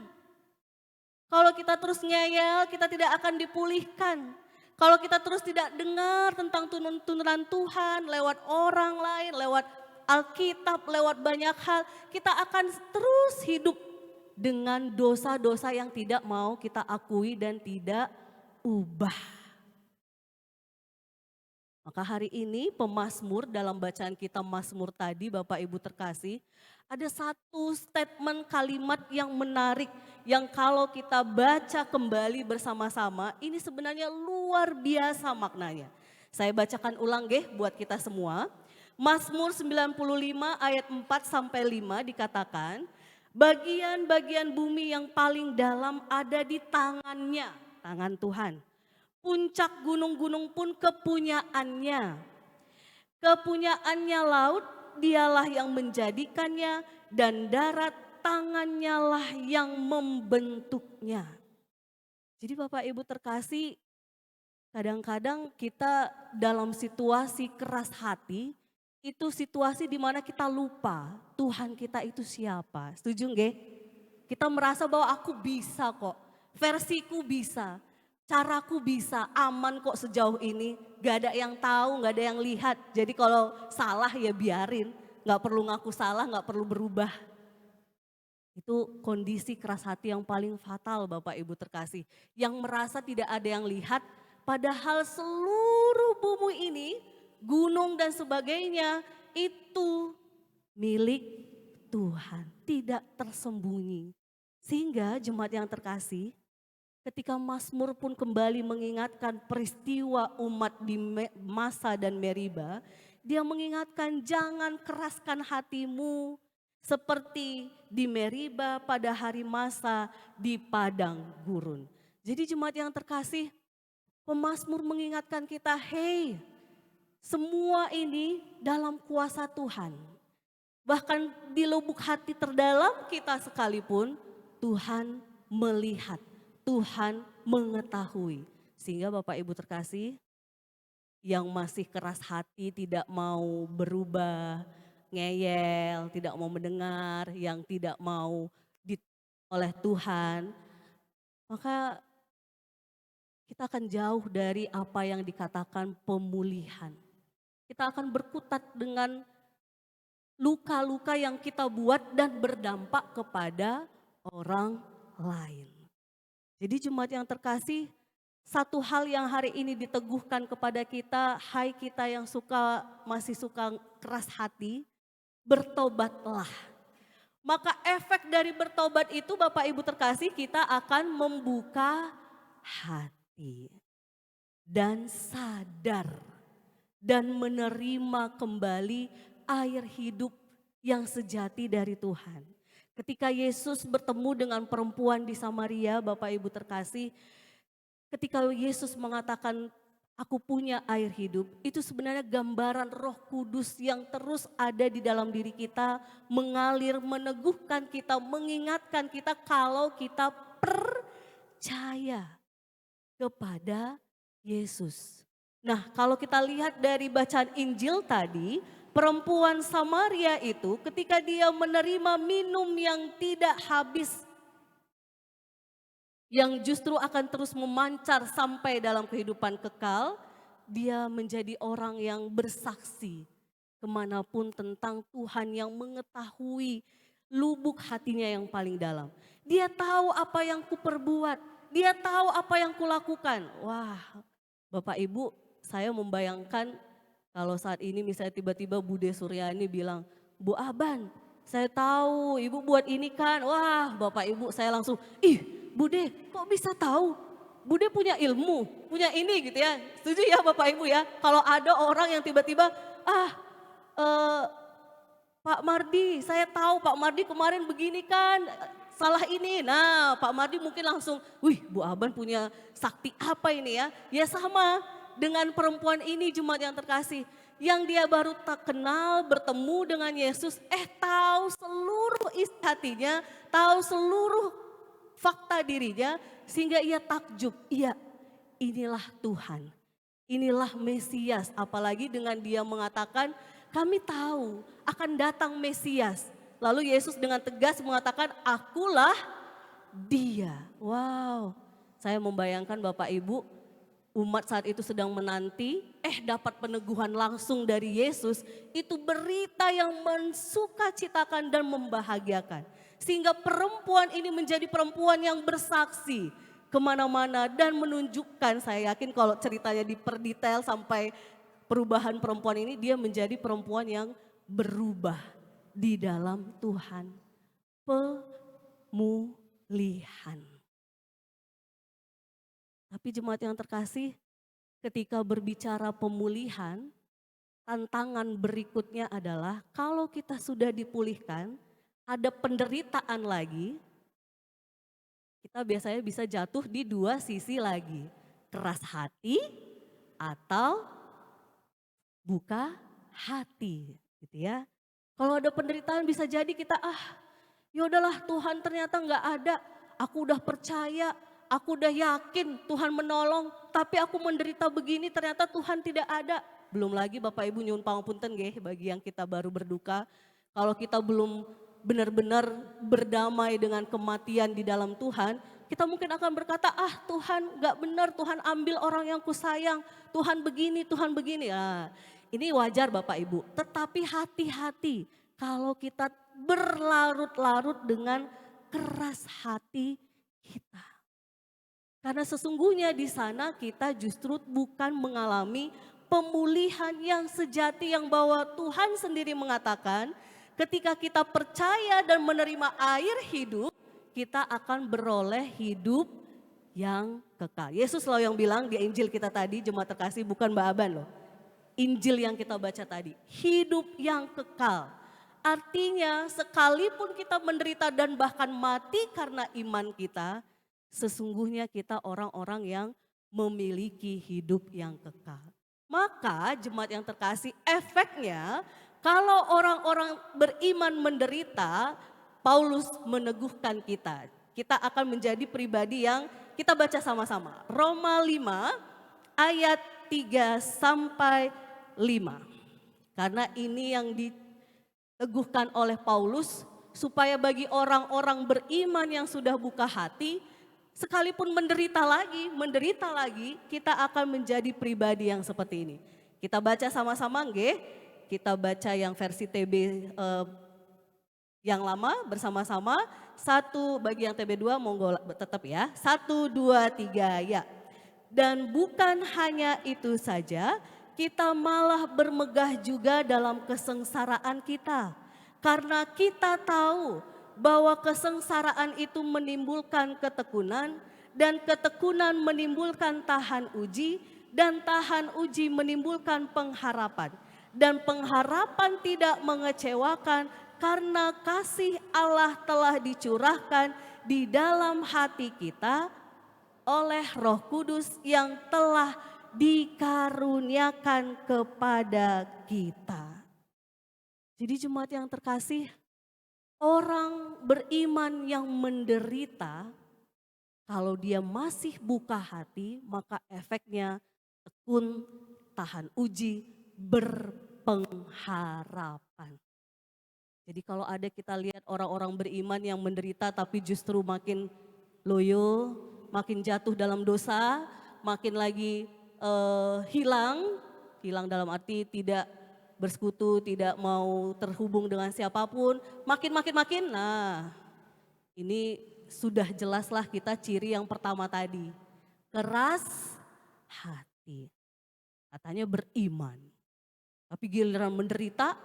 Kalau kita terus ngeyel kita tidak akan dipulihkan. Kalau kita terus tidak dengar tentang tuntunan Tuhan lewat orang lain, lewat Alkitab, lewat banyak hal, kita akan terus hidup dengan dosa-dosa yang tidak mau kita akui dan tidak ubah. Maka hari ini pemazmur dalam bacaan kita Mazmur tadi Bapak Ibu terkasih, ada satu statement kalimat yang menarik yang kalau kita baca kembali bersama-sama ini sebenarnya luar biasa maknanya. Saya bacakan ulang buat kita semua. Mazmur 95 ayat 4 sampai 5 dikatakan, bagian-bagian bumi yang paling dalam ada di tangannya, tangan Tuhan. Puncak gunung-gunung pun kepunyaannya. Kepunyaannya laut, dialah yang menjadikannya, dan darat tangannya lah yang membentuknya. Jadi Bapak Ibu terkasih, kadang-kadang kita dalam situasi keras hati, itu situasi di mana kita lupa Tuhan kita itu siapa. Setuju nggak? Kita merasa bahwa aku bisa kok, versiku bisa. Caraku bisa, aman kok sejauh ini, gak ada yang tahu, gak ada yang lihat. Jadi kalau salah ya biarin, gak perlu ngaku salah, gak perlu berubah. Itu kondisi keras hati yang paling fatal Bapak Ibu terkasih. Yang merasa tidak ada yang lihat, padahal seluruh bumi ini, gunung dan sebagainya, itu milik Tuhan, tidak tersembunyi. Sehingga jemaat yang terkasih, ketika Mazmur pun kembali mengingatkan peristiwa umat di Masa dan Meriba, dia mengingatkan jangan keraskan hatimu seperti di Meriba pada hari Masa di padang gurun. Jadi jemaat yang terkasih, pemazmur mengingatkan kita, hei semua ini dalam kuasa Tuhan. Bahkan di lubuk hati terdalam kita sekalipun, Tuhan melihat. Tuhan mengetahui. Sehingga Bapak Ibu terkasih, yang masih keras hati tidak mau berubah, ngeyel, tidak mau mendengar, yang tidak mau oleh Tuhan, maka kita akan jauh dari apa yang dikatakan pemulihan. Kita akan berkutat dengan luka-luka yang kita buat dan berdampak kepada orang lain. Jadi jemaat yang terkasih, satu hal yang hari ini diteguhkan kepada kita, hai kita yang masih suka keras hati, bertobatlah. Maka efek dari bertobat itu Bapak Ibu terkasih, kita akan membuka hati dan sadar dan menerima kembali air hidup yang sejati dari Tuhan. Ketika Yesus bertemu dengan perempuan di Samaria, Bapak Ibu terkasih, ketika Yesus mengatakan, aku punya air hidup, itu sebenarnya gambaran Roh Kudus yang terus ada di dalam diri kita, mengalir, meneguhkan kita, mengingatkan kita kalau kita percaya kepada Yesus. Nah, kalau kita lihat dari bacaan Injil tadi, perempuan Samaria itu ketika dia menerima minum yang tidak habis, yang justru akan terus memancar sampai dalam kehidupan kekal, dia menjadi orang yang bersaksi kemanapun tentang Tuhan, yang mengetahui lubuk hatinya yang paling dalam. Dia tahu apa yang kuperbuat, dia tahu apa yang kulakukan. Wah, Bapak Ibu, saya membayangkan kalau saat ini misalnya tiba-tiba Bude Suryani bilang, Bu Aban, saya tahu Ibu buat ini kan. Wah, Bapak Ibu, saya langsung, ih Bude, kok bisa tahu? Bude punya ilmu, punya ini gitu ya. Setuju ya Bapak Ibu ya? Kalau ada orang yang tiba-tiba, Pak Mardi, saya tahu Pak Mardi kemarin begini kan, salah ini. Nah, Pak Mardi mungkin langsung, wih Bu Aban punya sakti apa ini ya? Ya sama dengan perempuan ini, jemaat yang terkasih. Yang dia baru tak kenal, bertemu dengan Yesus, tahu seluruh isi hatinya, tahu seluruh fakta dirinya, sehingga ia takjub, iya inilah Tuhan, inilah Mesias. Apalagi dengan dia mengatakan, kami tahu akan datang Mesias. Lalu Yesus dengan tegas mengatakan, akulah dia. Wow, saya membayangkan Bapak Ibu, umat saat itu sedang menanti, dapat peneguhan langsung dari Yesus, itu berita yang mensukacitakan dan membahagiakan. Sehingga perempuan ini menjadi perempuan yang bersaksi kemana-mana dan menunjukkan, saya yakin kalau ceritanya diperdetail sampai perubahan perempuan ini, dia menjadi perempuan yang berubah di dalam Tuhan. Pemulihan. Tapi jemaat yang terkasih, ketika berbicara pemulihan, tantangan berikutnya adalah kalau kita sudah dipulihkan, ada penderitaan lagi, kita biasanya bisa jatuh di dua sisi lagi. Keras hati atau buka hati gitu ya. Kalau ada penderitaan bisa jadi kita yaudahlah Tuhan ternyata nggak ada, aku udah percaya, aku udah yakin Tuhan menolong, tapi aku menderita begini ternyata Tuhan tidak ada. Belum lagi Bapak Ibu nyuwun pangapunten nggih bagi yang kita baru berduka, kalau kita belum benar-benar berdamai dengan kematian di dalam Tuhan, kita mungkin akan berkata, Tuhan gak benar, Tuhan ambil orang yang kusayang, Tuhan begini, Tuhan begini. Ini wajar Bapak Ibu, tetapi hati-hati kalau kita berlarut-larut dengan keras hati kita. Karena sesungguhnya di sana kita justru bukan mengalami pemulihan yang sejati, yang bahwa Tuhan sendiri mengatakan, ketika kita percaya dan menerima air hidup, kita akan beroleh hidup yang kekal. Yesus loh yang bilang di Injil kita tadi, jemaat terkasih, bukan Mbak Aban loh. Injil yang kita baca tadi, hidup yang kekal. Artinya sekalipun kita menderita dan bahkan mati karena iman kita, sesungguhnya kita orang-orang yang memiliki hidup yang kekal. Maka jemaat yang terkasih, efeknya kalau orang-orang beriman menderita, Paulus meneguhkan kita. Kita akan menjadi pribadi yang kita baca sama-sama. Roma 5 ayat 3 sampai 5. Karena ini yang diteguhkan oleh Paulus, supaya bagi orang-orang beriman yang sudah buka hati, sekalipun menderita lagi, kita akan menjadi pribadi yang seperti ini. Kita baca sama-sama nggih. Kita baca yang versi TB yang lama bersama-sama. Satu, bagi yang TB2 monggo tetap ya. 1, 2, 3 ya. Dan bukan hanya itu saja, kita malah bermegah juga dalam kesengsaraan kita. Karena kita tahu bahwa kesengsaraan itu menimbulkan ketekunan, dan ketekunan menimbulkan tahan uji, dan tahan uji menimbulkan pengharapan. Dan pengharapan tidak mengecewakan karena kasih Allah telah dicurahkan di dalam hati kita oleh Roh Kudus yang telah dikaruniakan kepada kita. Jadi jemaat yang terkasih, orang beriman yang menderita, kalau dia masih buka hati, maka efeknya tekun, tahan uji, berpengharapan. Jadi kalau ada kita lihat orang-orang beriman yang menderita tapi justru makin loyo, makin jatuh dalam dosa, makin lagi hilang dalam arti tidak bersekutu, tidak mau terhubung dengan siapapun, makin, nah ini sudah jelaslah kita ciri yang pertama tadi, keras hati, katanya beriman. Tapi giliran menderita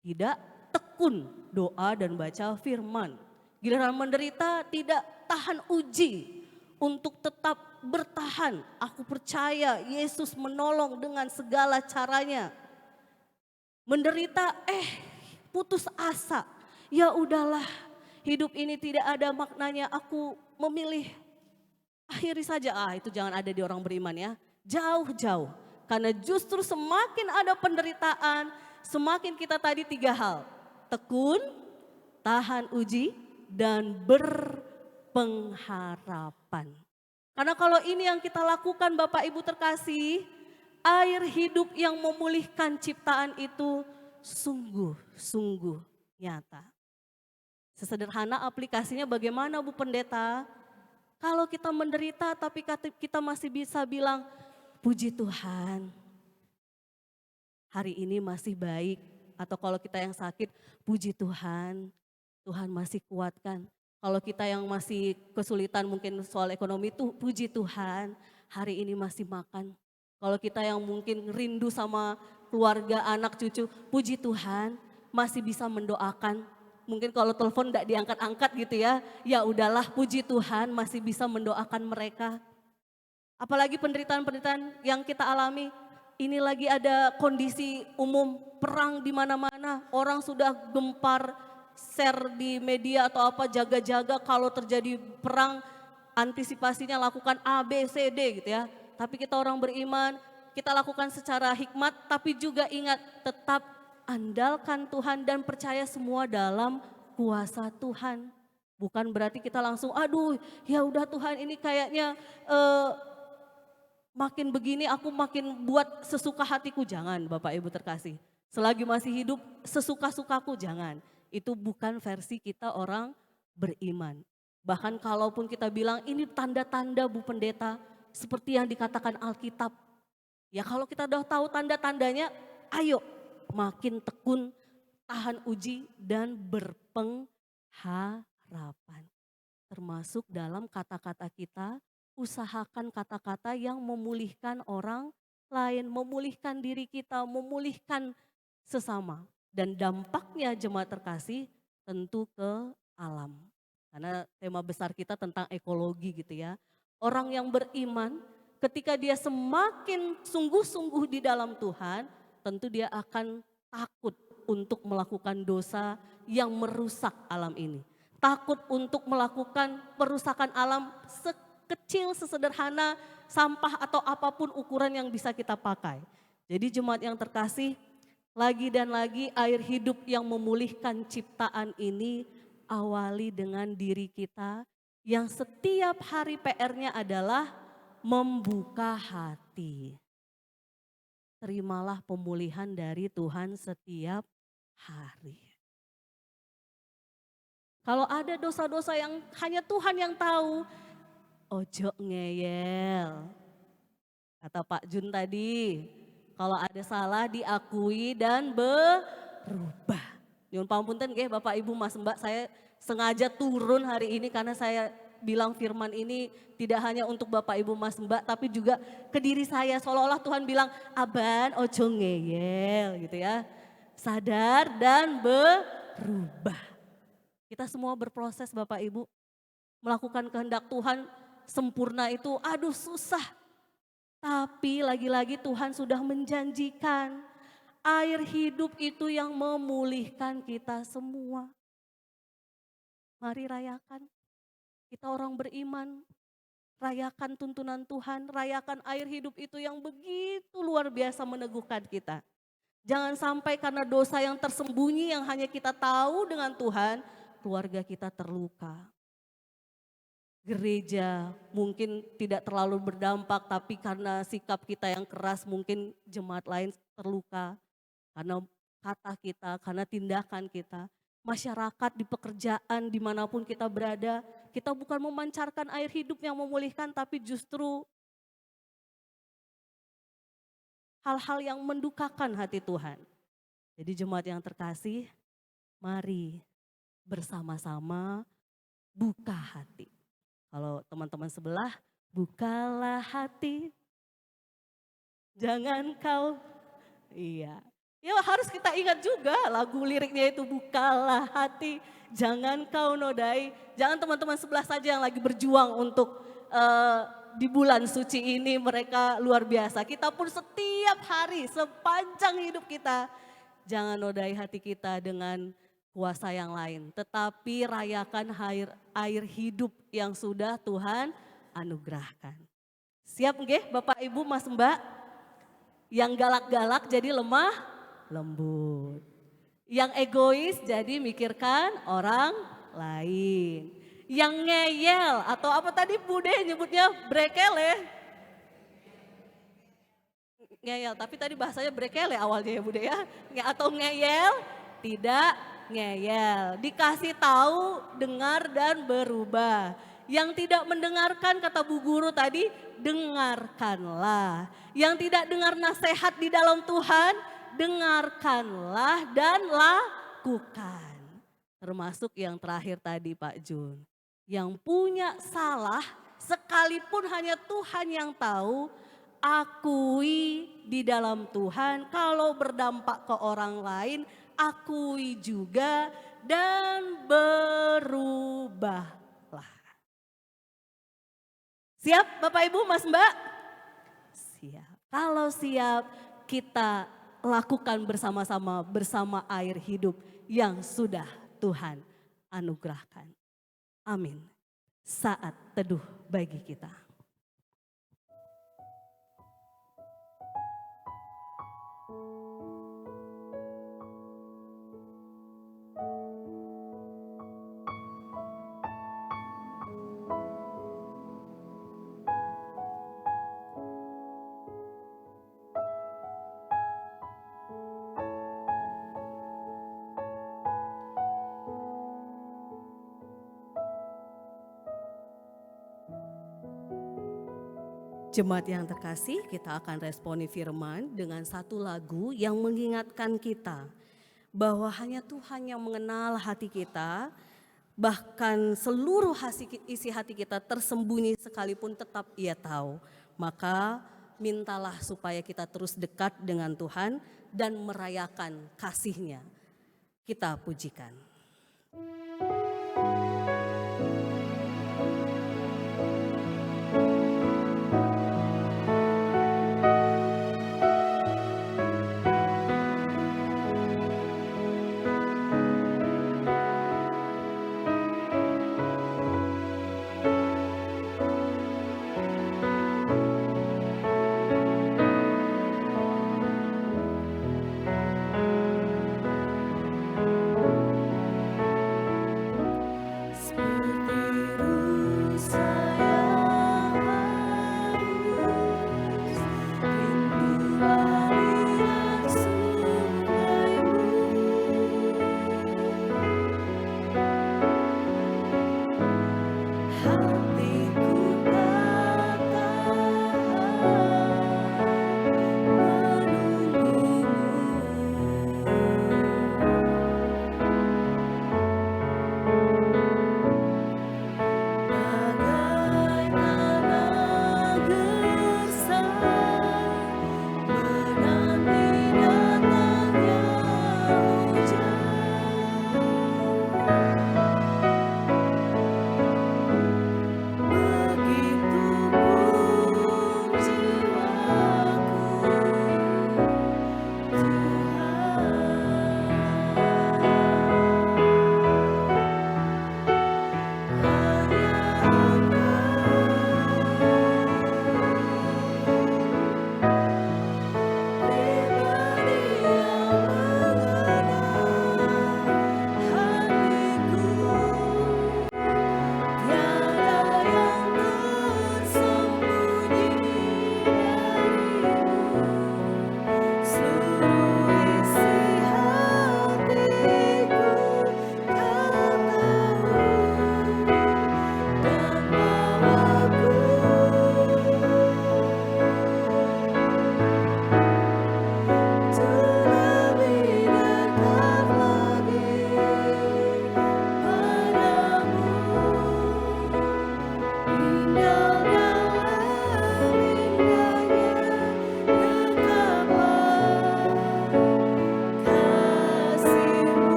tidak tekun doa dan baca firman. Giliran menderita tidak tahan uji untuk tetap bertahan. Aku percaya Yesus menolong dengan segala caranya. Menderita putus asa. Ya udahlah, hidup ini tidak ada maknanya, aku memilih akhiri saja. Itu jangan ada di orang beriman ya. Jauh-jauh. Karena justru semakin ada penderitaan, semakin kita tadi 3 hal. Tekun, tahan uji, dan berpengharapan. Karena kalau ini yang kita lakukan Bapak Ibu terkasih, air hidup yang memulihkan ciptaan itu sungguh-sungguh nyata. Sesederhana aplikasinya bagaimana Bu Pendeta? Kalau kita menderita tapi kita masih bisa bilang, puji Tuhan, hari ini masih baik. Atau kalau kita yang sakit, puji Tuhan, Tuhan masih kuatkan. Kalau kita yang masih kesulitan mungkin soal ekonomi tuh, puji Tuhan, hari ini masih makan. Kalau kita yang mungkin rindu sama keluarga, anak, cucu, puji Tuhan, masih bisa mendoakan. Mungkin kalau telepon enggak diangkat-angkat gitu ya, ya udahlah, puji Tuhan masih bisa mendoakan mereka. Apalagi penderitaan-penderitaan yang kita alami, ini lagi ada kondisi umum perang di mana-mana, orang sudah gempar share di media atau apa, jaga-jaga kalau terjadi perang, antisipasinya lakukan A, B, C, D gitu ya. Tapi kita orang beriman, kita lakukan secara hikmat, tapi juga ingat tetap andalkan Tuhan dan percaya semua dalam kuasa Tuhan. Bukan berarti kita langsung, aduh ya udah Tuhan ini kayaknya makin begini aku makin buat sesuka hatiku. Jangan Bapak Ibu terkasih. Selagi masih hidup sesuka-sukaku jangan. Itu bukan versi kita orang beriman. Bahkan kalaupun kita bilang ini tanda-tanda Bu Pendeta seperti yang dikatakan Alkitab. Ya kalau kita udah tahu tanda-tandanya, ayo makin tekun, tahan uji dan berpengharapan. Termasuk dalam kata-kata kita, usahakan kata-kata yang memulihkan orang lain, memulihkan diri kita, memulihkan sesama. Dan dampaknya jemaat terkasih tentu ke alam. Karena tema besar kita tentang ekologi gitu ya. Orang yang beriman ketika dia semakin sungguh-sungguh di dalam Tuhan, tentu dia akan takut untuk melakukan dosa yang merusak alam ini. Takut untuk melakukan perusakan alam sekecil, sesederhana, sampah atau apapun ukuran yang bisa kita pakai. Jadi jemaat yang terkasih, lagi dan lagi air hidup yang memulihkan ciptaan ini awali dengan diri kita yang setiap hari PR-nya adalah membuka hati. Terimalah pemulihan dari Tuhan setiap hari. Kalau ada dosa-dosa yang hanya Tuhan yang tahu, ojo ngeyel. Kata Pak Jun tadi, kalau ada salah diakui dan berubah. Nyuwun pangapunten nggih Bapak Ibu Mas Mbak, saya sengaja turun hari ini karena saya bilang firman ini tidak hanya untuk Bapak Ibu Mas Mbak tapi juga ke diri saya, seolah-olah Tuhan bilang aban ojo ngeyel gitu ya. Sadar dan berubah. Kita semua berproses Bapak Ibu, melakukan kehendak Tuhan sempurna itu aduh susah. Tapi lagi-lagi Tuhan sudah menjanjikan air hidup itu yang memulihkan kita semua. Mari rayakan, kita orang beriman, rayakan tuntunan Tuhan, rayakan air hidup itu yang begitu luar biasa meneguhkan kita. Jangan sampai karena dosa yang tersembunyi yang hanya kita tahu dengan Tuhan, keluarga kita terluka. Gereja mungkin tidak terlalu berdampak, tapi karena sikap kita yang keras mungkin jemaat lain terluka. Karena kata kita, karena tindakan kita. Masyarakat di pekerjaan dimanapun kita berada, kita bukan memancarkan air hidup yang memulihkan, tapi justru hal-hal yang mendukakan hati Tuhan. Jadi jemaat yang terkasih, mari bersama-sama buka hati. Kalau teman-teman sebelah, bukalah hati, jangan kau, iya. Ya harus kita ingat juga lagu liriknya itu, bukalah hati, jangan kau nodai. Jangan teman-teman sebelah saja yang lagi berjuang untuk di bulan suci ini, mereka luar biasa. Kita pun setiap hari sepanjang hidup kita, jangan nodai hati kita dengan kuasa yang lain. Tetapi rayakan air hidup yang sudah Tuhan anugerahkan. Siap nggih Bapak Ibu Mas Mbak? Yang galak-galak jadi lemah lembut. Yang egois jadi mikirkan orang lain. Yang ngeyel atau apa tadi Bude nyebutnya brekele. Ngeyel, tapi tadi bahasanya brekele awalnya ya Bude ya. Atau ngeyel, tidak ngeyel. Dikasih tahu, dengar dan berubah. Yang tidak mendengarkan kata Bu Guru tadi, dengarkanlah. Yang tidak dengar nasihat di dalam Tuhan, dengarkanlah dan lakukan. Termasuk yang terakhir tadi Pak Jun. Yang punya salah sekalipun hanya Tuhan yang tahu, akui di dalam Tuhan. Kalau berdampak ke orang lain, akui juga dan berubahlah. Siap Bapak Ibu Mas Mbak? Siap. Kalau siap, kita lakukan bersama-sama bersama air hidup yang sudah Tuhan anugerahkan. Amin. Saat teduh bagi kita. Jemaat yang terkasih, kita akan responi firman dengan satu lagu yang mengingatkan kita bahwa hanya Tuhan yang mengenal hati kita, bahkan seluruh isi hati kita tersembunyi sekalipun tetap Ia tahu. Maka mintalah supaya kita terus dekat dengan Tuhan dan merayakan kasih-Nya. Kita pujikan.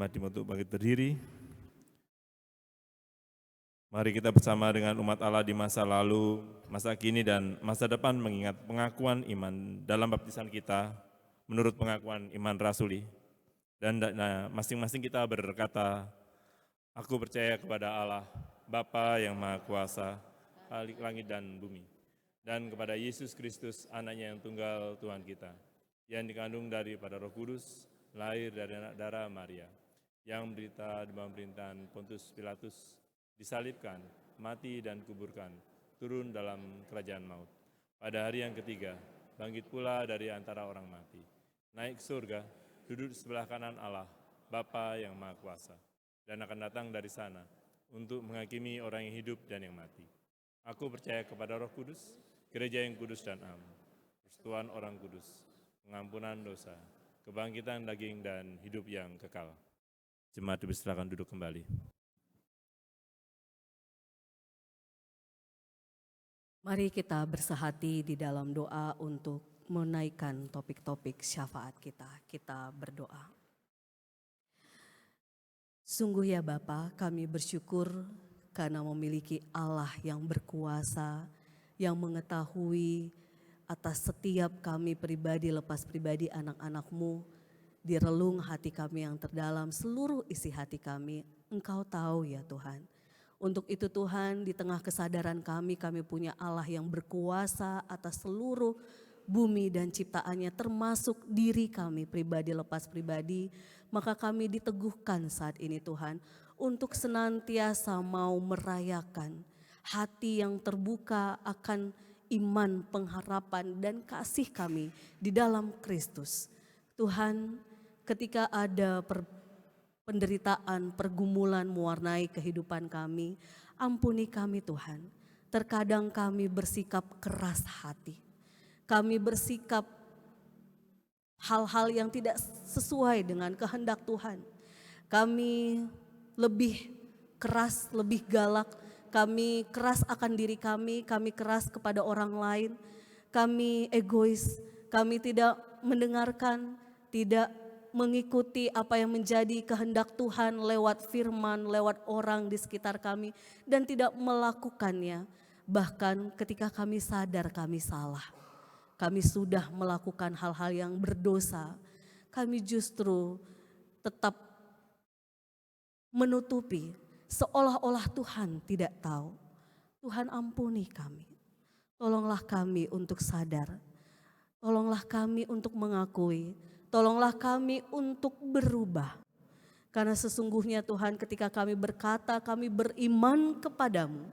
jemaat untuk bangkit berdiri. Mari kita bersama dengan umat Allah di masa lalu, masa kini, dan masa depan mengingat pengakuan iman dalam baptisan kita menurut pengakuan iman rasuli. Dan masing-masing kita berkata, aku percaya kepada Allah, Bapa yang Maha Kuasa, Khalik langit dan bumi, dan kepada Yesus Kristus, anaknya yang tunggal Tuhan kita, yang dikandung daripada Roh Kudus, lahir dari anak darah Maria, yang menderita di bawah pemerintahan Pontius Pilatus, disalibkan, mati dan kuburkan, turun dalam kerajaan maut. Pada hari yang ketiga, bangkit pula dari antara orang mati, naik ke surga, duduk di sebelah kanan Allah, Bapa yang Maha Kuasa, dan akan datang dari sana untuk menghakimi orang yang hidup dan yang mati. Aku percaya kepada Roh Kudus, gereja yang kudus dan am, persekutuan orang kudus, pengampunan dosa, kebangkitan daging dan hidup yang kekal. Jemaat dipersilakan duduk kembali. Mari kita bersehati di dalam doa untuk menaikkan topik-topik syafaat kita. Kita berdoa. Sungguh ya Bapa, kami bersyukur karena memiliki Allah yang berkuasa, yang mengetahui atas setiap kami pribadi lepas pribadi anak-anak-Mu, di relung hati kami yang terdalam, seluruh isi hati kami, Engkau tahu ya Tuhan. Untuk itu Tuhan, di tengah kesadaran kami punya Allah yang berkuasa atas seluruh bumi dan ciptaannya, termasuk diri kami pribadi lepas pribadi, maka kami diteguhkan saat ini Tuhan, untuk senantiasa mau merayakan hati yang terbuka akan iman, pengharapan, dan kasih kami di dalam Kristus. Tuhan, ketika ada penderitaan, pergumulan mewarnai kehidupan kami, ampuni kami Tuhan. Terkadang kami bersikap keras hati. Kami bersikap hal-hal yang tidak sesuai dengan kehendak Tuhan. Kami lebih keras, lebih galak. Kami keras akan diri kami keras kepada orang lain. Kami egois, kami tidak mendengarkan, tidak mengikuti apa yang menjadi kehendak Tuhan lewat firman, lewat orang di sekitar kami, dan tidak melakukannya. Bahkan ketika kami sadar kami salah, kami sudah melakukan hal-hal yang berdosa, kami justru tetap menutupi seolah-olah Tuhan tidak tahu. Tuhan ampuni kami, tolonglah kami untuk sadar, tolonglah kami untuk mengakui, tolonglah kami untuk berubah. Karena sesungguhnya Tuhan, ketika kami berkata kami beriman kepadamu,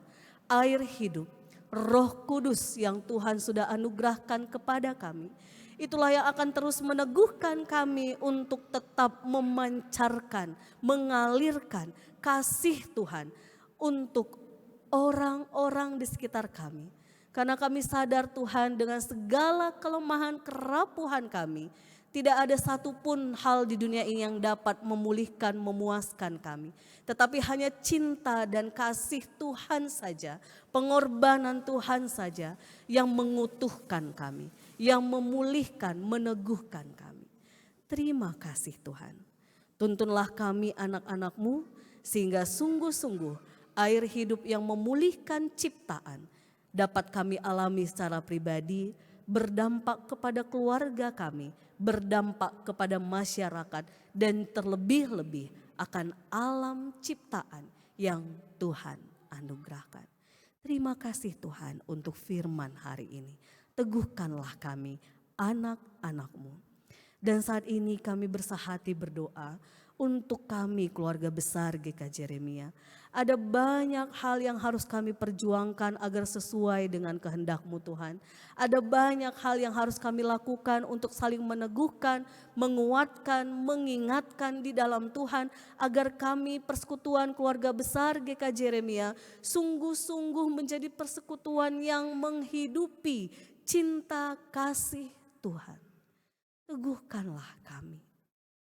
air hidup, Roh Kudus yang Tuhan sudah anugerahkan kepada kami, itulah yang akan terus meneguhkan kami untuk tetap memancarkan, mengalirkan kasih Tuhan untuk orang-orang di sekitar kami. Karena kami sadar Tuhan, dengan segala kelemahan kerapuhan kami, tidak ada satupun hal di dunia ini yang dapat memulihkan, memuaskan kami. Tetapi hanya cinta dan kasih Tuhan saja, pengorbanan Tuhan saja yang mengutuhkan kami, yang memulihkan, meneguhkan kami. Terima kasih Tuhan. Tuntunlah kami anak-anak-Mu, sehingga sungguh-sungguh air hidup yang memulihkan ciptaan dapat kami alami secara pribadi, berdampak kepada keluarga kami, berdampak kepada masyarakat, dan terlebih-lebih akan alam ciptaan yang Tuhan anugerahkan. Terima kasih Tuhan untuk firman hari ini. Teguhkanlah kami, anak-anak-Mu. Dan saat ini kami bersahati berdoa untuk kami keluarga besar GK Jeremia. Ada banyak hal yang harus kami perjuangkan agar sesuai dengan kehendak-Mu Tuhan. Ada banyak hal yang harus kami lakukan untuk saling meneguhkan, menguatkan, mengingatkan di dalam Tuhan, agar kami persekutuan keluarga besar GK Jeremia sungguh-sungguh menjadi persekutuan yang menghidupi cinta kasih Tuhan. Teguhkanlah kami,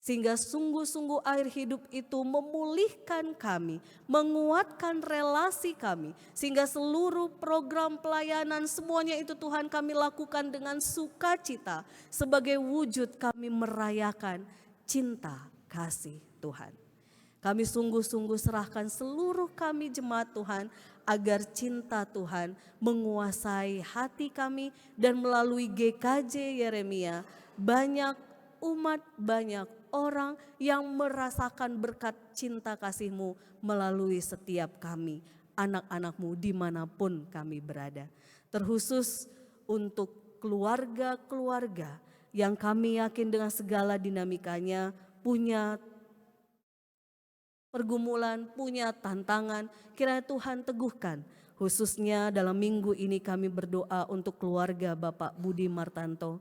sehingga sungguh-sungguh air hidup itu memulihkan kami, menguatkan relasi kami, sehingga seluruh program pelayanan semuanya itu Tuhan kami lakukan dengan sukacita sebagai wujud kami merayakan cinta kasih Tuhan. Kami sungguh-sungguh serahkan seluruh kami jemaat Tuhan, agar cinta Tuhan menguasai hati kami, dan melalui GKJ Yeremia banyak umat, banyak orang yang merasakan berkat cinta kasih-Mu melalui setiap kami, anak-anak-Mu dimanapun kami berada. Terkhusus untuk keluarga-keluarga yang kami yakin dengan segala dinamikanya punya pergumulan, punya tantangan, kiranya Tuhan teguhkan. Khususnya dalam minggu ini kami berdoa untuk keluarga Bapak Budi Martanto,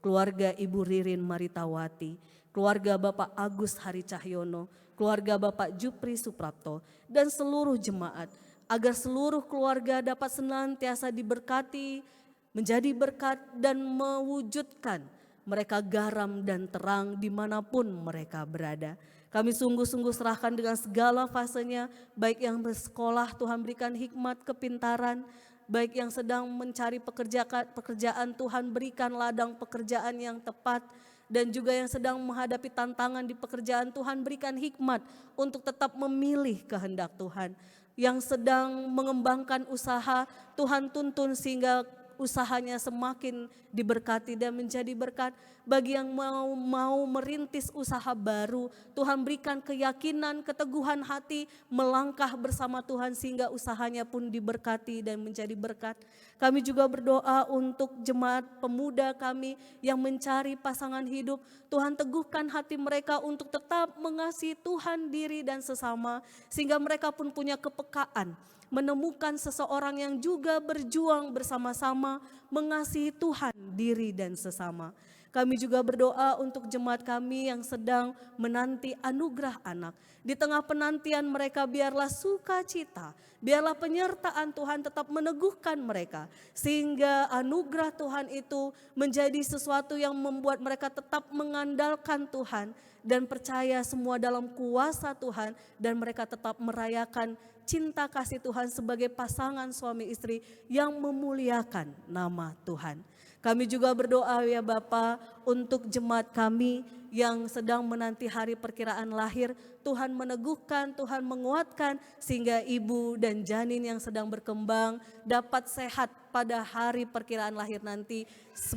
keluarga Ibu Ririn Maritawati, keluarga Bapak Agus Hari Cahyono, keluarga Bapak Jupri Suprapto, dan seluruh jemaat, agar seluruh keluarga dapat senantiasa diberkati, menjadi berkat dan mewujudkan mereka garam dan terang dimanapun mereka berada. Kami sungguh-sungguh serahkan dengan segala fasenya, baik yang bersekolah Tuhan berikan hikmat kepintaran, baik yang sedang mencari pekerjaan Tuhan berikan ladang pekerjaan yang tepat, dan juga yang sedang menghadapi tantangan di pekerjaan Tuhan berikan hikmat untuk tetap memilih kehendak Tuhan. Yang sedang mengembangkan usaha Tuhan tuntun sehingga usahanya semakin diberkati dan menjadi berkat. Bagi yang mau merintis usaha baru, Tuhan berikan keyakinan, keteguhan hati, melangkah bersama Tuhan sehingga usahanya pun diberkati dan menjadi berkat. Kami juga berdoa untuk jemaat pemuda kami yang mencari pasangan hidup. Tuhan teguhkan hati mereka untuk tetap mengasihi Tuhan, diri dan sesama, sehingga mereka pun punya kepekaan menemukan seseorang yang juga berjuang bersama-sama mengasihi Tuhan, diri dan sesama. Kami juga berdoa untuk jemaat kami yang sedang menanti anugerah anak. Di tengah penantian mereka biarlah sukacita, biarlah penyertaan Tuhan tetap meneguhkan mereka. Sehingga anugerah Tuhan itu menjadi sesuatu yang membuat mereka tetap mengandalkan Tuhan dan percaya semua dalam kuasa Tuhan. Dan mereka tetap merayakan cinta kasih Tuhan sebagai pasangan suami istri yang memuliakan nama Tuhan. Kami juga berdoa ya Bapa untuk jemaat kami yang sedang menanti hari perkiraan lahir. Tuhan meneguhkan, Tuhan menguatkan sehingga ibu dan janin yang sedang berkembang dapat sehat pada hari perkiraan lahir nanti,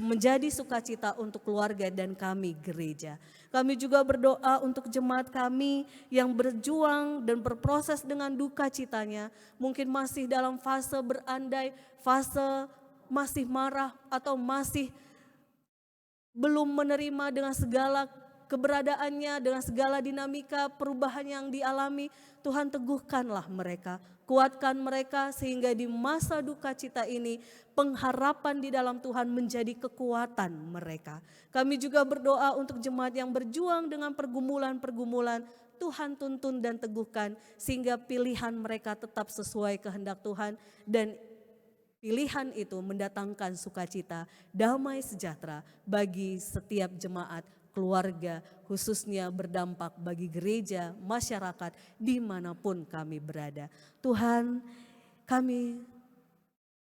menjadi sukacita untuk keluarga dan kami gereja. Kami juga berdoa untuk jemaat kami yang berjuang dan berproses dengan duka citanya, mungkin masih dalam fase berandai, fase masih marah atau masih belum menerima dengan segala keberadaannya, dengan segala dinamika perubahan yang dialami. Tuhan teguhkanlah mereka, kuatkan mereka sehingga di masa duka cita ini pengharapan di dalam Tuhan menjadi kekuatan mereka. Kami juga berdoa untuk jemaat yang berjuang dengan pergumulan-pergumulan. Tuhan tuntun dan teguhkan sehingga pilihan mereka tetap sesuai kehendak Tuhan, dan pilihan itu mendatangkan sukacita, damai sejahtera bagi setiap jemaat, keluarga, khususnya berdampak bagi gereja, masyarakat, dimanapun kami berada. Tuhan, kami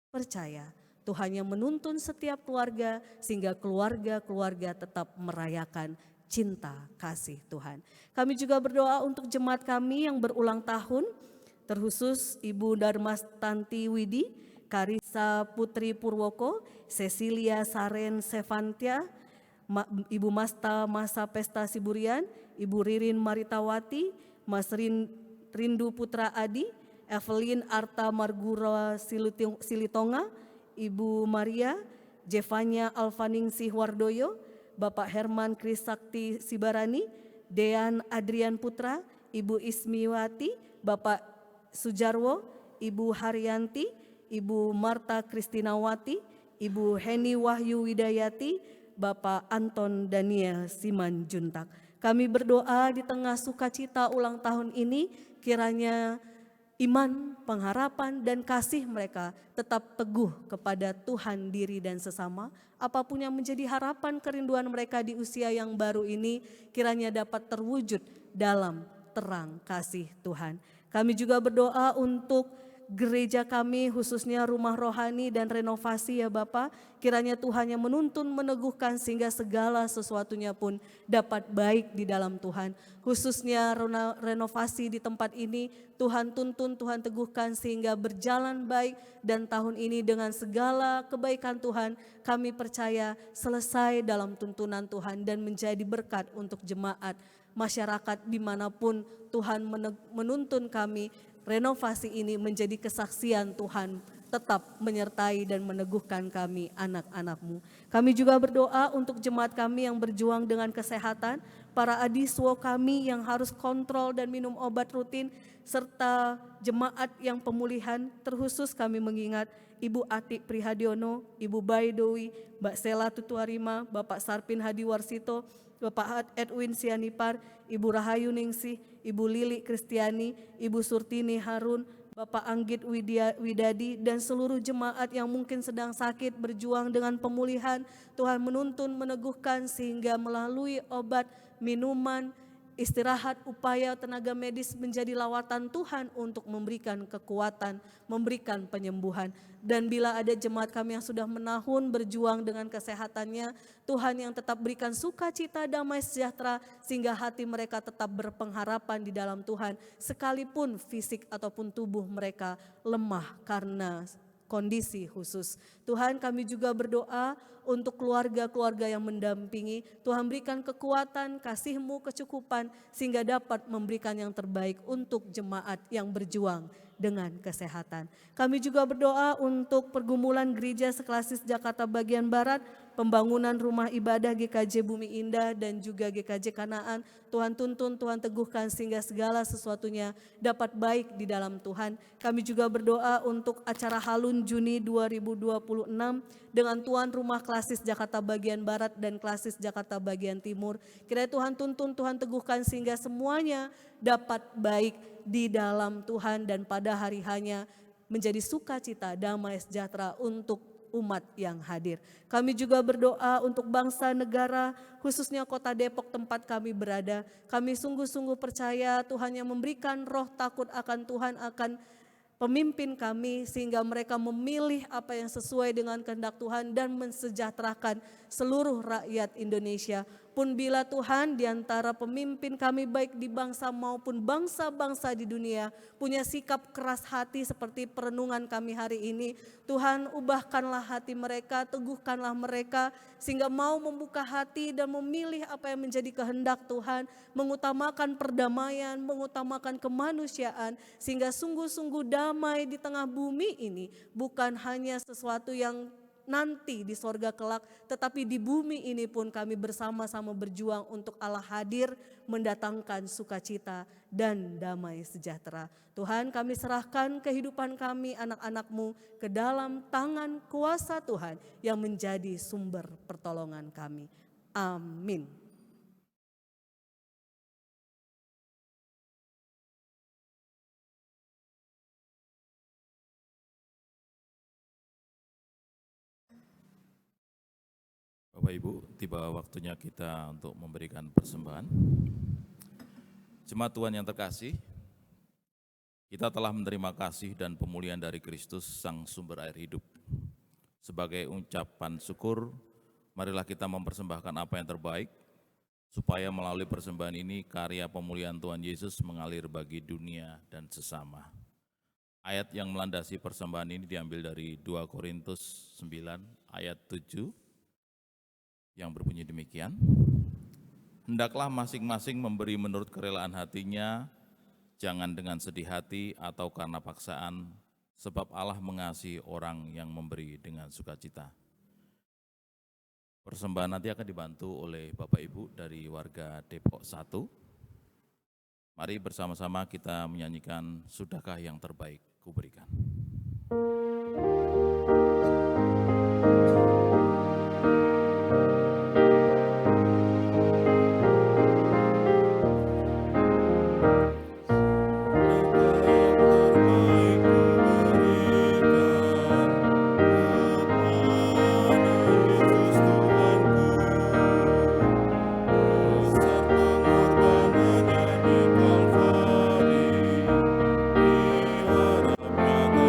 percaya Tuhan yang menuntun setiap keluarga sehingga keluarga-keluarga tetap merayakan cinta kasih Tuhan. Kami juga berdoa untuk jemaat kami yang berulang tahun, terkhusus Ibu Darmastanti Widi, Karissa Putri Purwoko, Cecilia Saren Sevantia, Ibu Masta Masa Pesta Siburian, Ibu Ririn Maritawati, Mas Rindu Putra Adi, Evelyn Arta Margura Silitonga, Ibu Maria, Jevanya Alvaningsih Wardoyo, Bapak Herman Krisakti Sibarani, Dean Adrian Putra, Ibu Ismiwati, Bapak Sujarwo, Ibu Haryanti, Ibu Marta Kristinawati, Ibu Heni Wahyu Widayati, Bapak Anton Daniel Simanjuntak. Kami berdoa di tengah sukacita ulang tahun ini, kiranya iman, pengharapan, dan kasih mereka tetap teguh kepada Tuhan, diri, dan sesama. Apapun yang menjadi harapan kerinduan mereka di usia yang baru ini, kiranya dapat terwujud dalam terang kasih Tuhan. Kami juga berdoa untuk gereja kami, khususnya rumah rohani dan renovasi ya Bapa. Kiranya Tuhan yang menuntun, meneguhkan sehingga segala sesuatunya pun dapat baik di dalam Tuhan. Khususnya renovasi di tempat ini, Tuhan tuntun, Tuhan teguhkan sehingga berjalan baik. Dan tahun ini dengan segala kebaikan Tuhan, kami percaya selesai dalam tuntunan Tuhan dan menjadi berkat untuk jemaat, masyarakat dimanapun Tuhan menuntun kami. Renovasi ini menjadi kesaksian Tuhan tetap menyertai dan meneguhkan kami anak-anak-Mu. Kami juga berdoa untuk jemaat kami yang berjuang dengan kesehatan, para adiswo kami yang harus kontrol dan minum obat rutin, serta jemaat yang pemulihan. Terkhusus kami mengingat Ibu Atik Prihadiono, Ibu Baidowi, Mbak Sela Tutuarima, Bapak Sarpin Hadiwarsito, Bapak Edwin Sianipar, Ibu Rahayu Ningsih, Ibu Lili Kristiani, Ibu Surtini Harun, Bapak Anggit Widadi, dan seluruh jemaat yang mungkin sedang sakit berjuang dengan pemulihan. Tuhan menuntun, meneguhkan sehingga melalui obat, minuman, istirahat, upaya tenaga medis menjadi lawatan Tuhan untuk memberikan kekuatan, memberikan penyembuhan. Dan bila ada jemaat kami yang sudah menahun berjuang dengan kesehatannya, Tuhan yang tetap berikan sukacita, damai sejahtera sehingga hati mereka tetap berpengharapan di dalam Tuhan, sekalipun fisik ataupun tubuh mereka lemah karena kondisi khusus. Tuhan, kami juga berdoa untuk keluarga-keluarga yang mendampingi. Tuhan berikan kekuatan, kasih-Mu, kecukupan sehingga dapat memberikan yang terbaik untuk jemaat yang berjuang dengan kesehatan. Kami juga berdoa untuk pergumulan gereja seklasis Jakarta bagian Barat, pembangunan rumah ibadah GKJ Bumi Indah dan juga GKJ Kanaan. Tuhan tuntun, Tuhan teguhkan sehingga segala sesuatunya dapat baik di dalam Tuhan. Kami juga berdoa untuk acara Halun Juni 2026 dengan tuan rumah klasis Jakarta bagian Barat dan klasis Jakarta bagian Timur. Kiranya Tuhan tuntun, Tuhan teguhkan sehingga semuanya dapat baik di dalam Tuhan dan pada hari hanya menjadi sukacita, damai sejahtera untuk umat yang hadir. Kami juga berdoa untuk bangsa negara, khususnya kota Depok tempat kami berada. Kami sungguh-sungguh percaya Tuhan yang memberikan roh takut akan Tuhan, akan pemimpin kami sehingga mereka memilih apa yang sesuai dengan kehendak Tuhan dan mensejahterakan seluruh rakyat Indonesia. Pun bila Tuhan di antara pemimpin kami baik di bangsa maupun bangsa-bangsa di dunia punya sikap keras hati seperti perenungan kami hari ini, Tuhan ubahkanlah hati mereka, teguhkanlah mereka sehingga mau membuka hati dan memilih apa yang menjadi kehendak Tuhan, mengutamakan perdamaian, mengutamakan kemanusiaan sehingga sungguh-sungguh damai di tengah bumi ini bukan hanya sesuatu yang nanti di sorga kelak, tetapi di bumi ini pun kami bersama-sama berjuang untuk Allah hadir mendatangkan sukacita dan damai sejahtera. Tuhan, kami serahkan kehidupan kami anak-anak-Mu ke dalam tangan kuasa Tuhan yang menjadi sumber pertolongan kami. Amin. Bapak Ibu, tiba waktunya kita untuk memberikan persembahan. Jemaat Tuhan yang terkasih, kita telah menerima kasih dan pemulihan dari Kristus, Sang Sumber Air Hidup. Sebagai ucapan syukur, marilah kita mempersembahkan apa yang terbaik, supaya melalui persembahan ini karya pemulihan Tuhan Yesus mengalir bagi dunia dan sesama. Ayat yang melandasi persembahan ini diambil dari 2 Korintus 9 ayat 7, yang berbunyi demikian, hendaklah masing-masing memberi menurut kerelaan hatinya, jangan dengan sedih hati atau karena paksaan, sebab Allah mengasihi orang yang memberi dengan sukacita. Persembahan nanti akan dibantu oleh Bapak Ibu dari warga Depok 1. Mari bersama-sama kita menyanyikan Sudahkah yang terbaik kuberikan. Di hadapan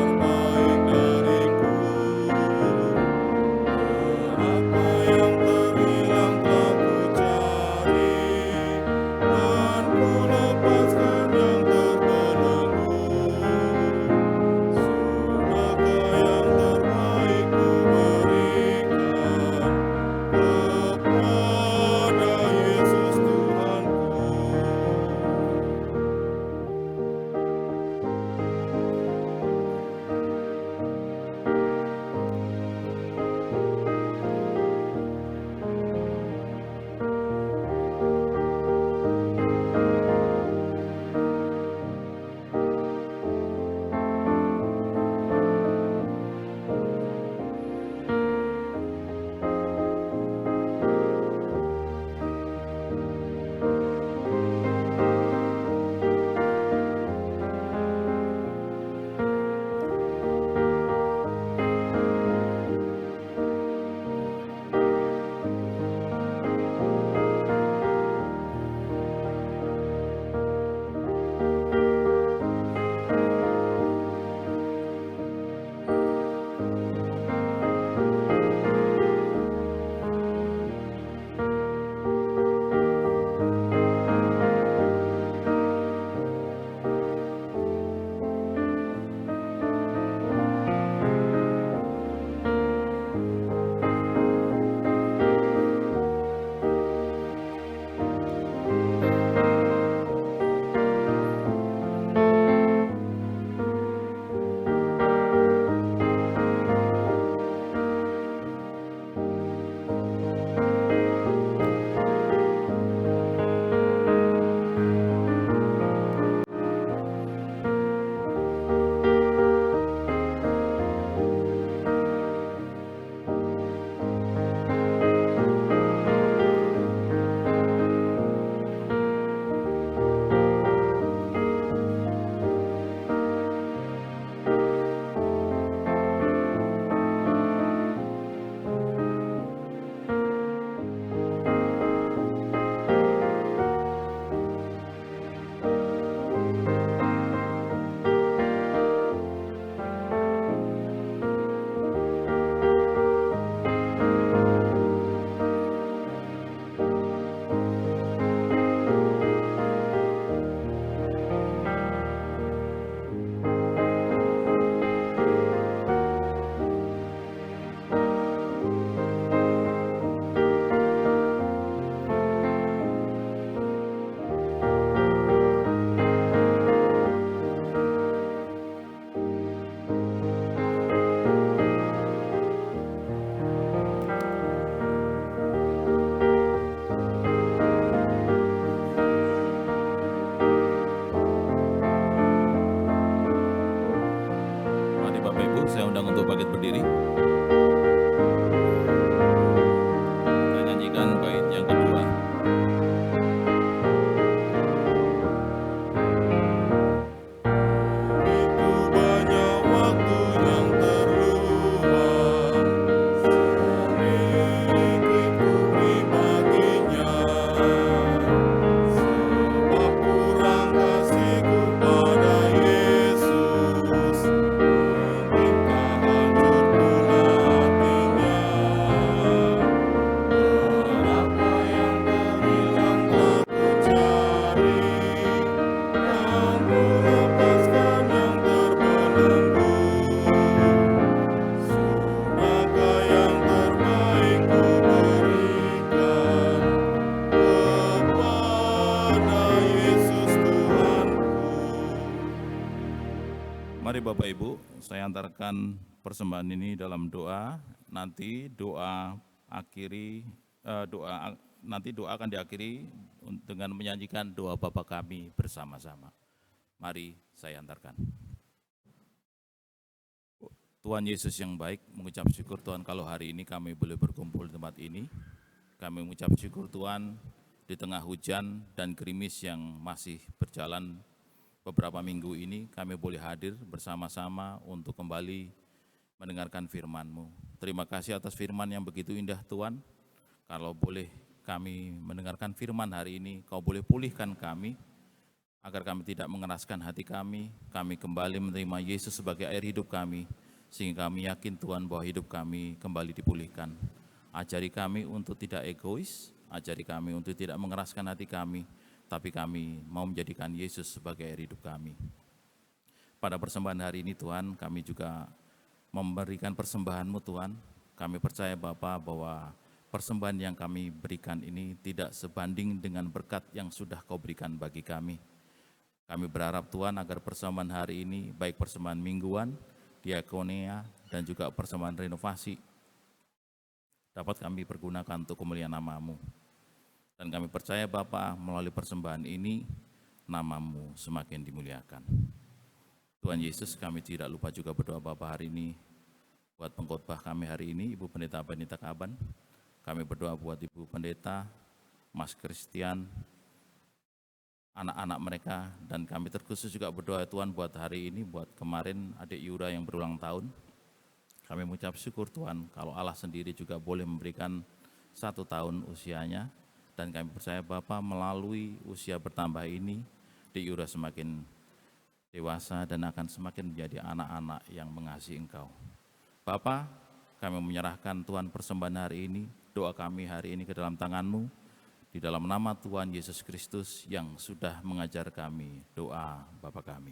saya antarkan persembahan ini dalam doa. Nanti doa akan diakhiri dengan menyanyikan doa Bapa kami bersama-sama. Mari saya antarkan. Tuhan Yesus yang baik, mengucap syukur Tuhan kalau hari ini kami boleh berkumpul di tempat ini. Kami mengucap syukur Tuhan di tengah hujan dan gerimis yang masih berjalan beberapa minggu ini, kami boleh hadir bersama-sama untuk kembali mendengarkan firman-Mu. Terima kasih atas firman yang begitu indah Tuhan. Kalau boleh kami mendengarkan firman hari ini, Kau boleh pulihkan kami, agar kami tidak mengeraskan hati kami kembali menerima Yesus sebagai air hidup kami, sehingga kami yakin Tuhan bahwa hidup kami kembali dipulihkan. Ajari kami untuk tidak egois, ajari kami untuk tidak mengeraskan hati kami, tapi kami mau menjadikan Yesus sebagai air hidup kami. Pada persembahan hari ini Tuhan, kami juga memberikan persembahan-Mu Tuhan. Kami percaya Bapa bahwa persembahan yang kami berikan ini tidak sebanding dengan berkat yang sudah Kau berikan bagi kami. Kami berharap Tuhan agar persembahan hari ini, baik persembahan mingguan, diakonia, dan juga persembahan renovasi, dapat kami pergunakan untuk kemuliaan nama-Mu. Dan kami percaya Bapa, melalui persembahan ini, nama-Mu semakin dimuliakan. Tuhan Yesus, kami tidak lupa juga berdoa Bapa hari ini, buat pengkhotbah kami hari ini, Ibu Pendeta Benita Kaban. Kami berdoa buat Ibu Pendeta, Mas Christian, anak-anak mereka, dan kami terkhusus juga berdoa Tuhan buat hari ini, buat kemarin adik Yura yang berulang tahun. Kami mengucap syukur Tuhan, kalau Allah sendiri juga boleh memberikan 1 tahun usianya, dan kami percaya Bapa melalui usia bertambah ini, Dik Yura semakin dewasa dan akan semakin menjadi anak-anak yang mengasihi Engkau. Bapa, kami menyerahkan Tuhan persembahan hari ini, doa kami hari ini ke dalam tangan-Mu, di dalam nama Tuhan Yesus Kristus yang sudah mengajar kami doa Bapa kami.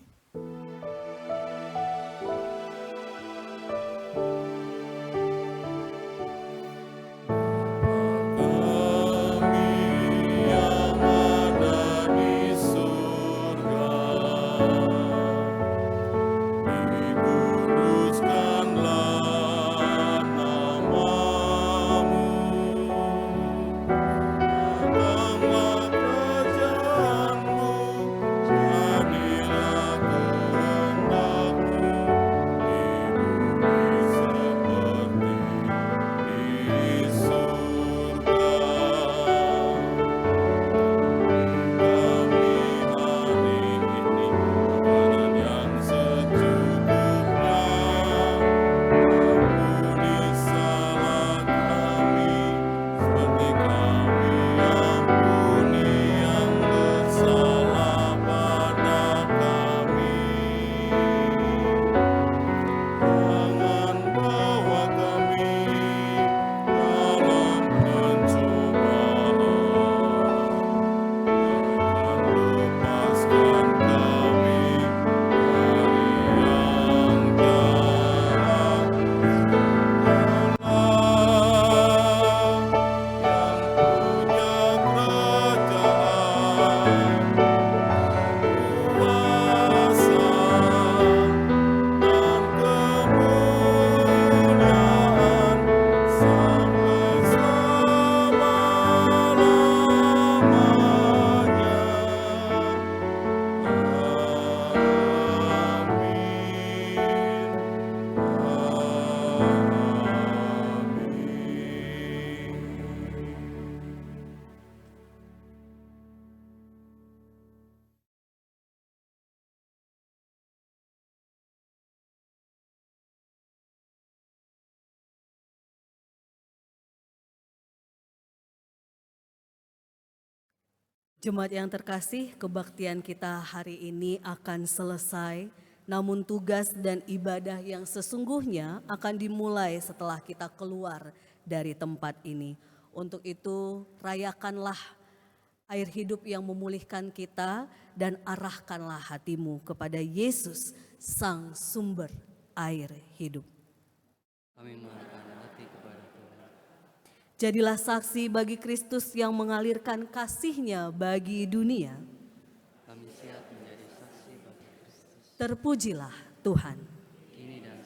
Jemaat yang terkasih, kebaktian kita hari ini akan selesai, namun tugas dan ibadah yang sesungguhnya akan dimulai setelah kita keluar dari tempat ini. Untuk itu, rayakanlah air hidup yang memulihkan kita dan arahkanlah hatimu kepada Yesus, Sang Sumber air hidup. Kami mengarahkan hati kepada Tuhan. Jadilah saksi bagi Kristus yang mengalirkan kasih-Nya bagi dunia. Kami siap menjadi saksi bagi Kristus. Terpujilah Tuhan. Kini dan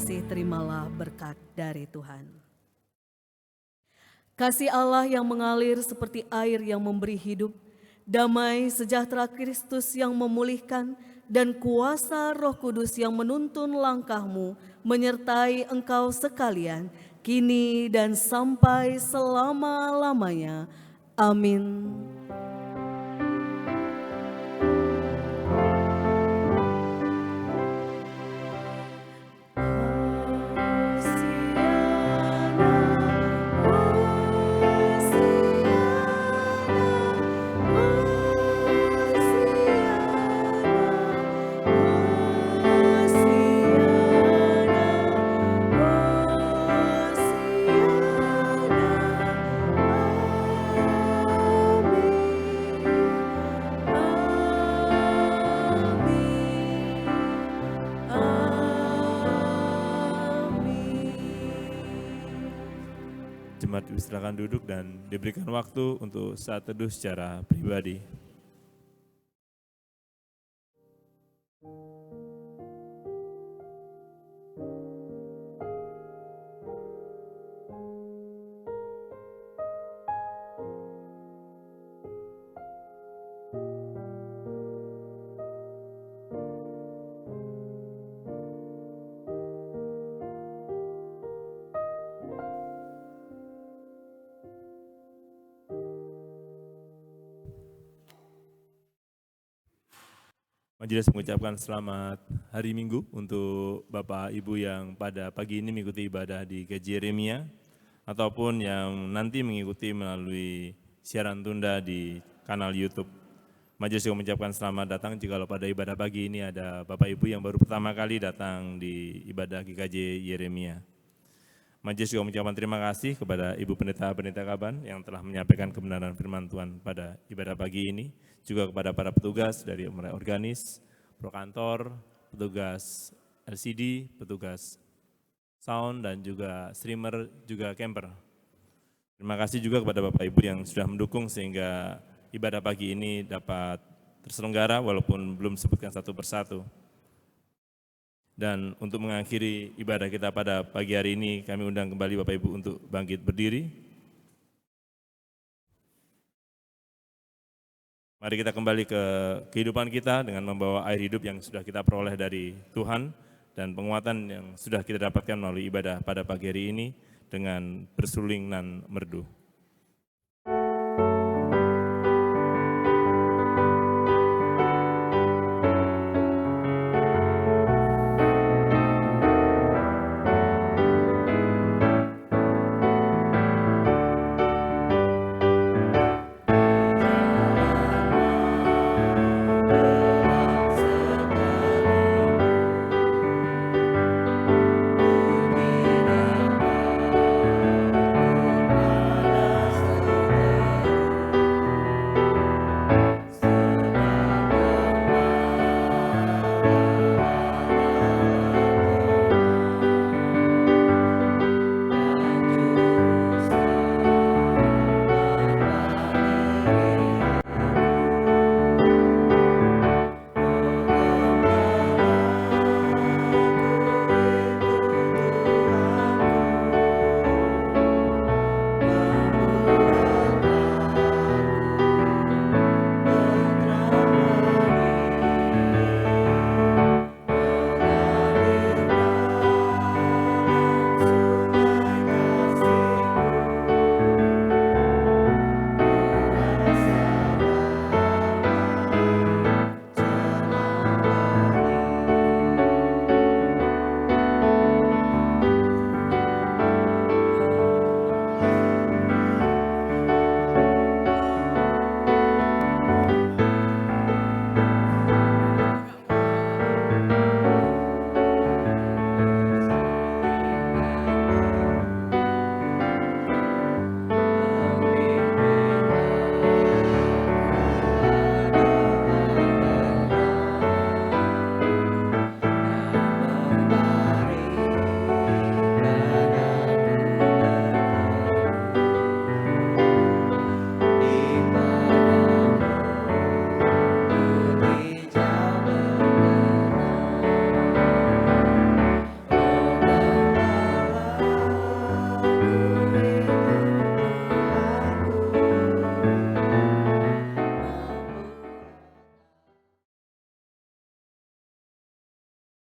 terkasih, terimalah berkat dari Tuhan. Kasih Allah yang mengalir seperti air yang memberi hidup, damai sejahtera Kristus yang memulihkan, dan kuasa Roh Kudus yang menuntun langkahmu menyertai engkau sekalian, kini dan sampai selama-lamanya. Amin. Jemaat silakan duduk dan diberikan waktu untuk saat teduh secara pribadi. Majelis mengucapkan selamat hari Minggu untuk Bapak Ibu yang pada pagi ini mengikuti ibadah di GKJ Yeremia ataupun yang nanti mengikuti melalui siaran tunda di kanal YouTube. Majelis juga mengucapkan selamat datang jika pada ibadah pagi ini ada Bapak Ibu yang baru pertama kali datang di ibadah GKJ Yeremia. Majelis juga mengucapkan terima kasih kepada Ibu Pendeta Kaban yang telah menyampaikan kebenaran firman Tuhan pada ibadah pagi ini, juga kepada para petugas dari organis, prokantor, petugas LCD, petugas sound, dan juga streamer, juga camper. Terima kasih juga kepada Bapak Ibu yang sudah mendukung sehingga ibadah pagi ini dapat terselenggara walaupun belum disebutkan satu persatu. Dan untuk mengakhiri ibadah kita pada pagi hari ini, kami undang kembali Bapak Ibu untuk bangkit berdiri. Mari kita kembali ke kehidupan kita dengan membawa air hidup yang sudah kita peroleh dari Tuhan dan penguatan yang sudah kita dapatkan melalui ibadah pada pagi hari ini dengan bersuling nan merdu.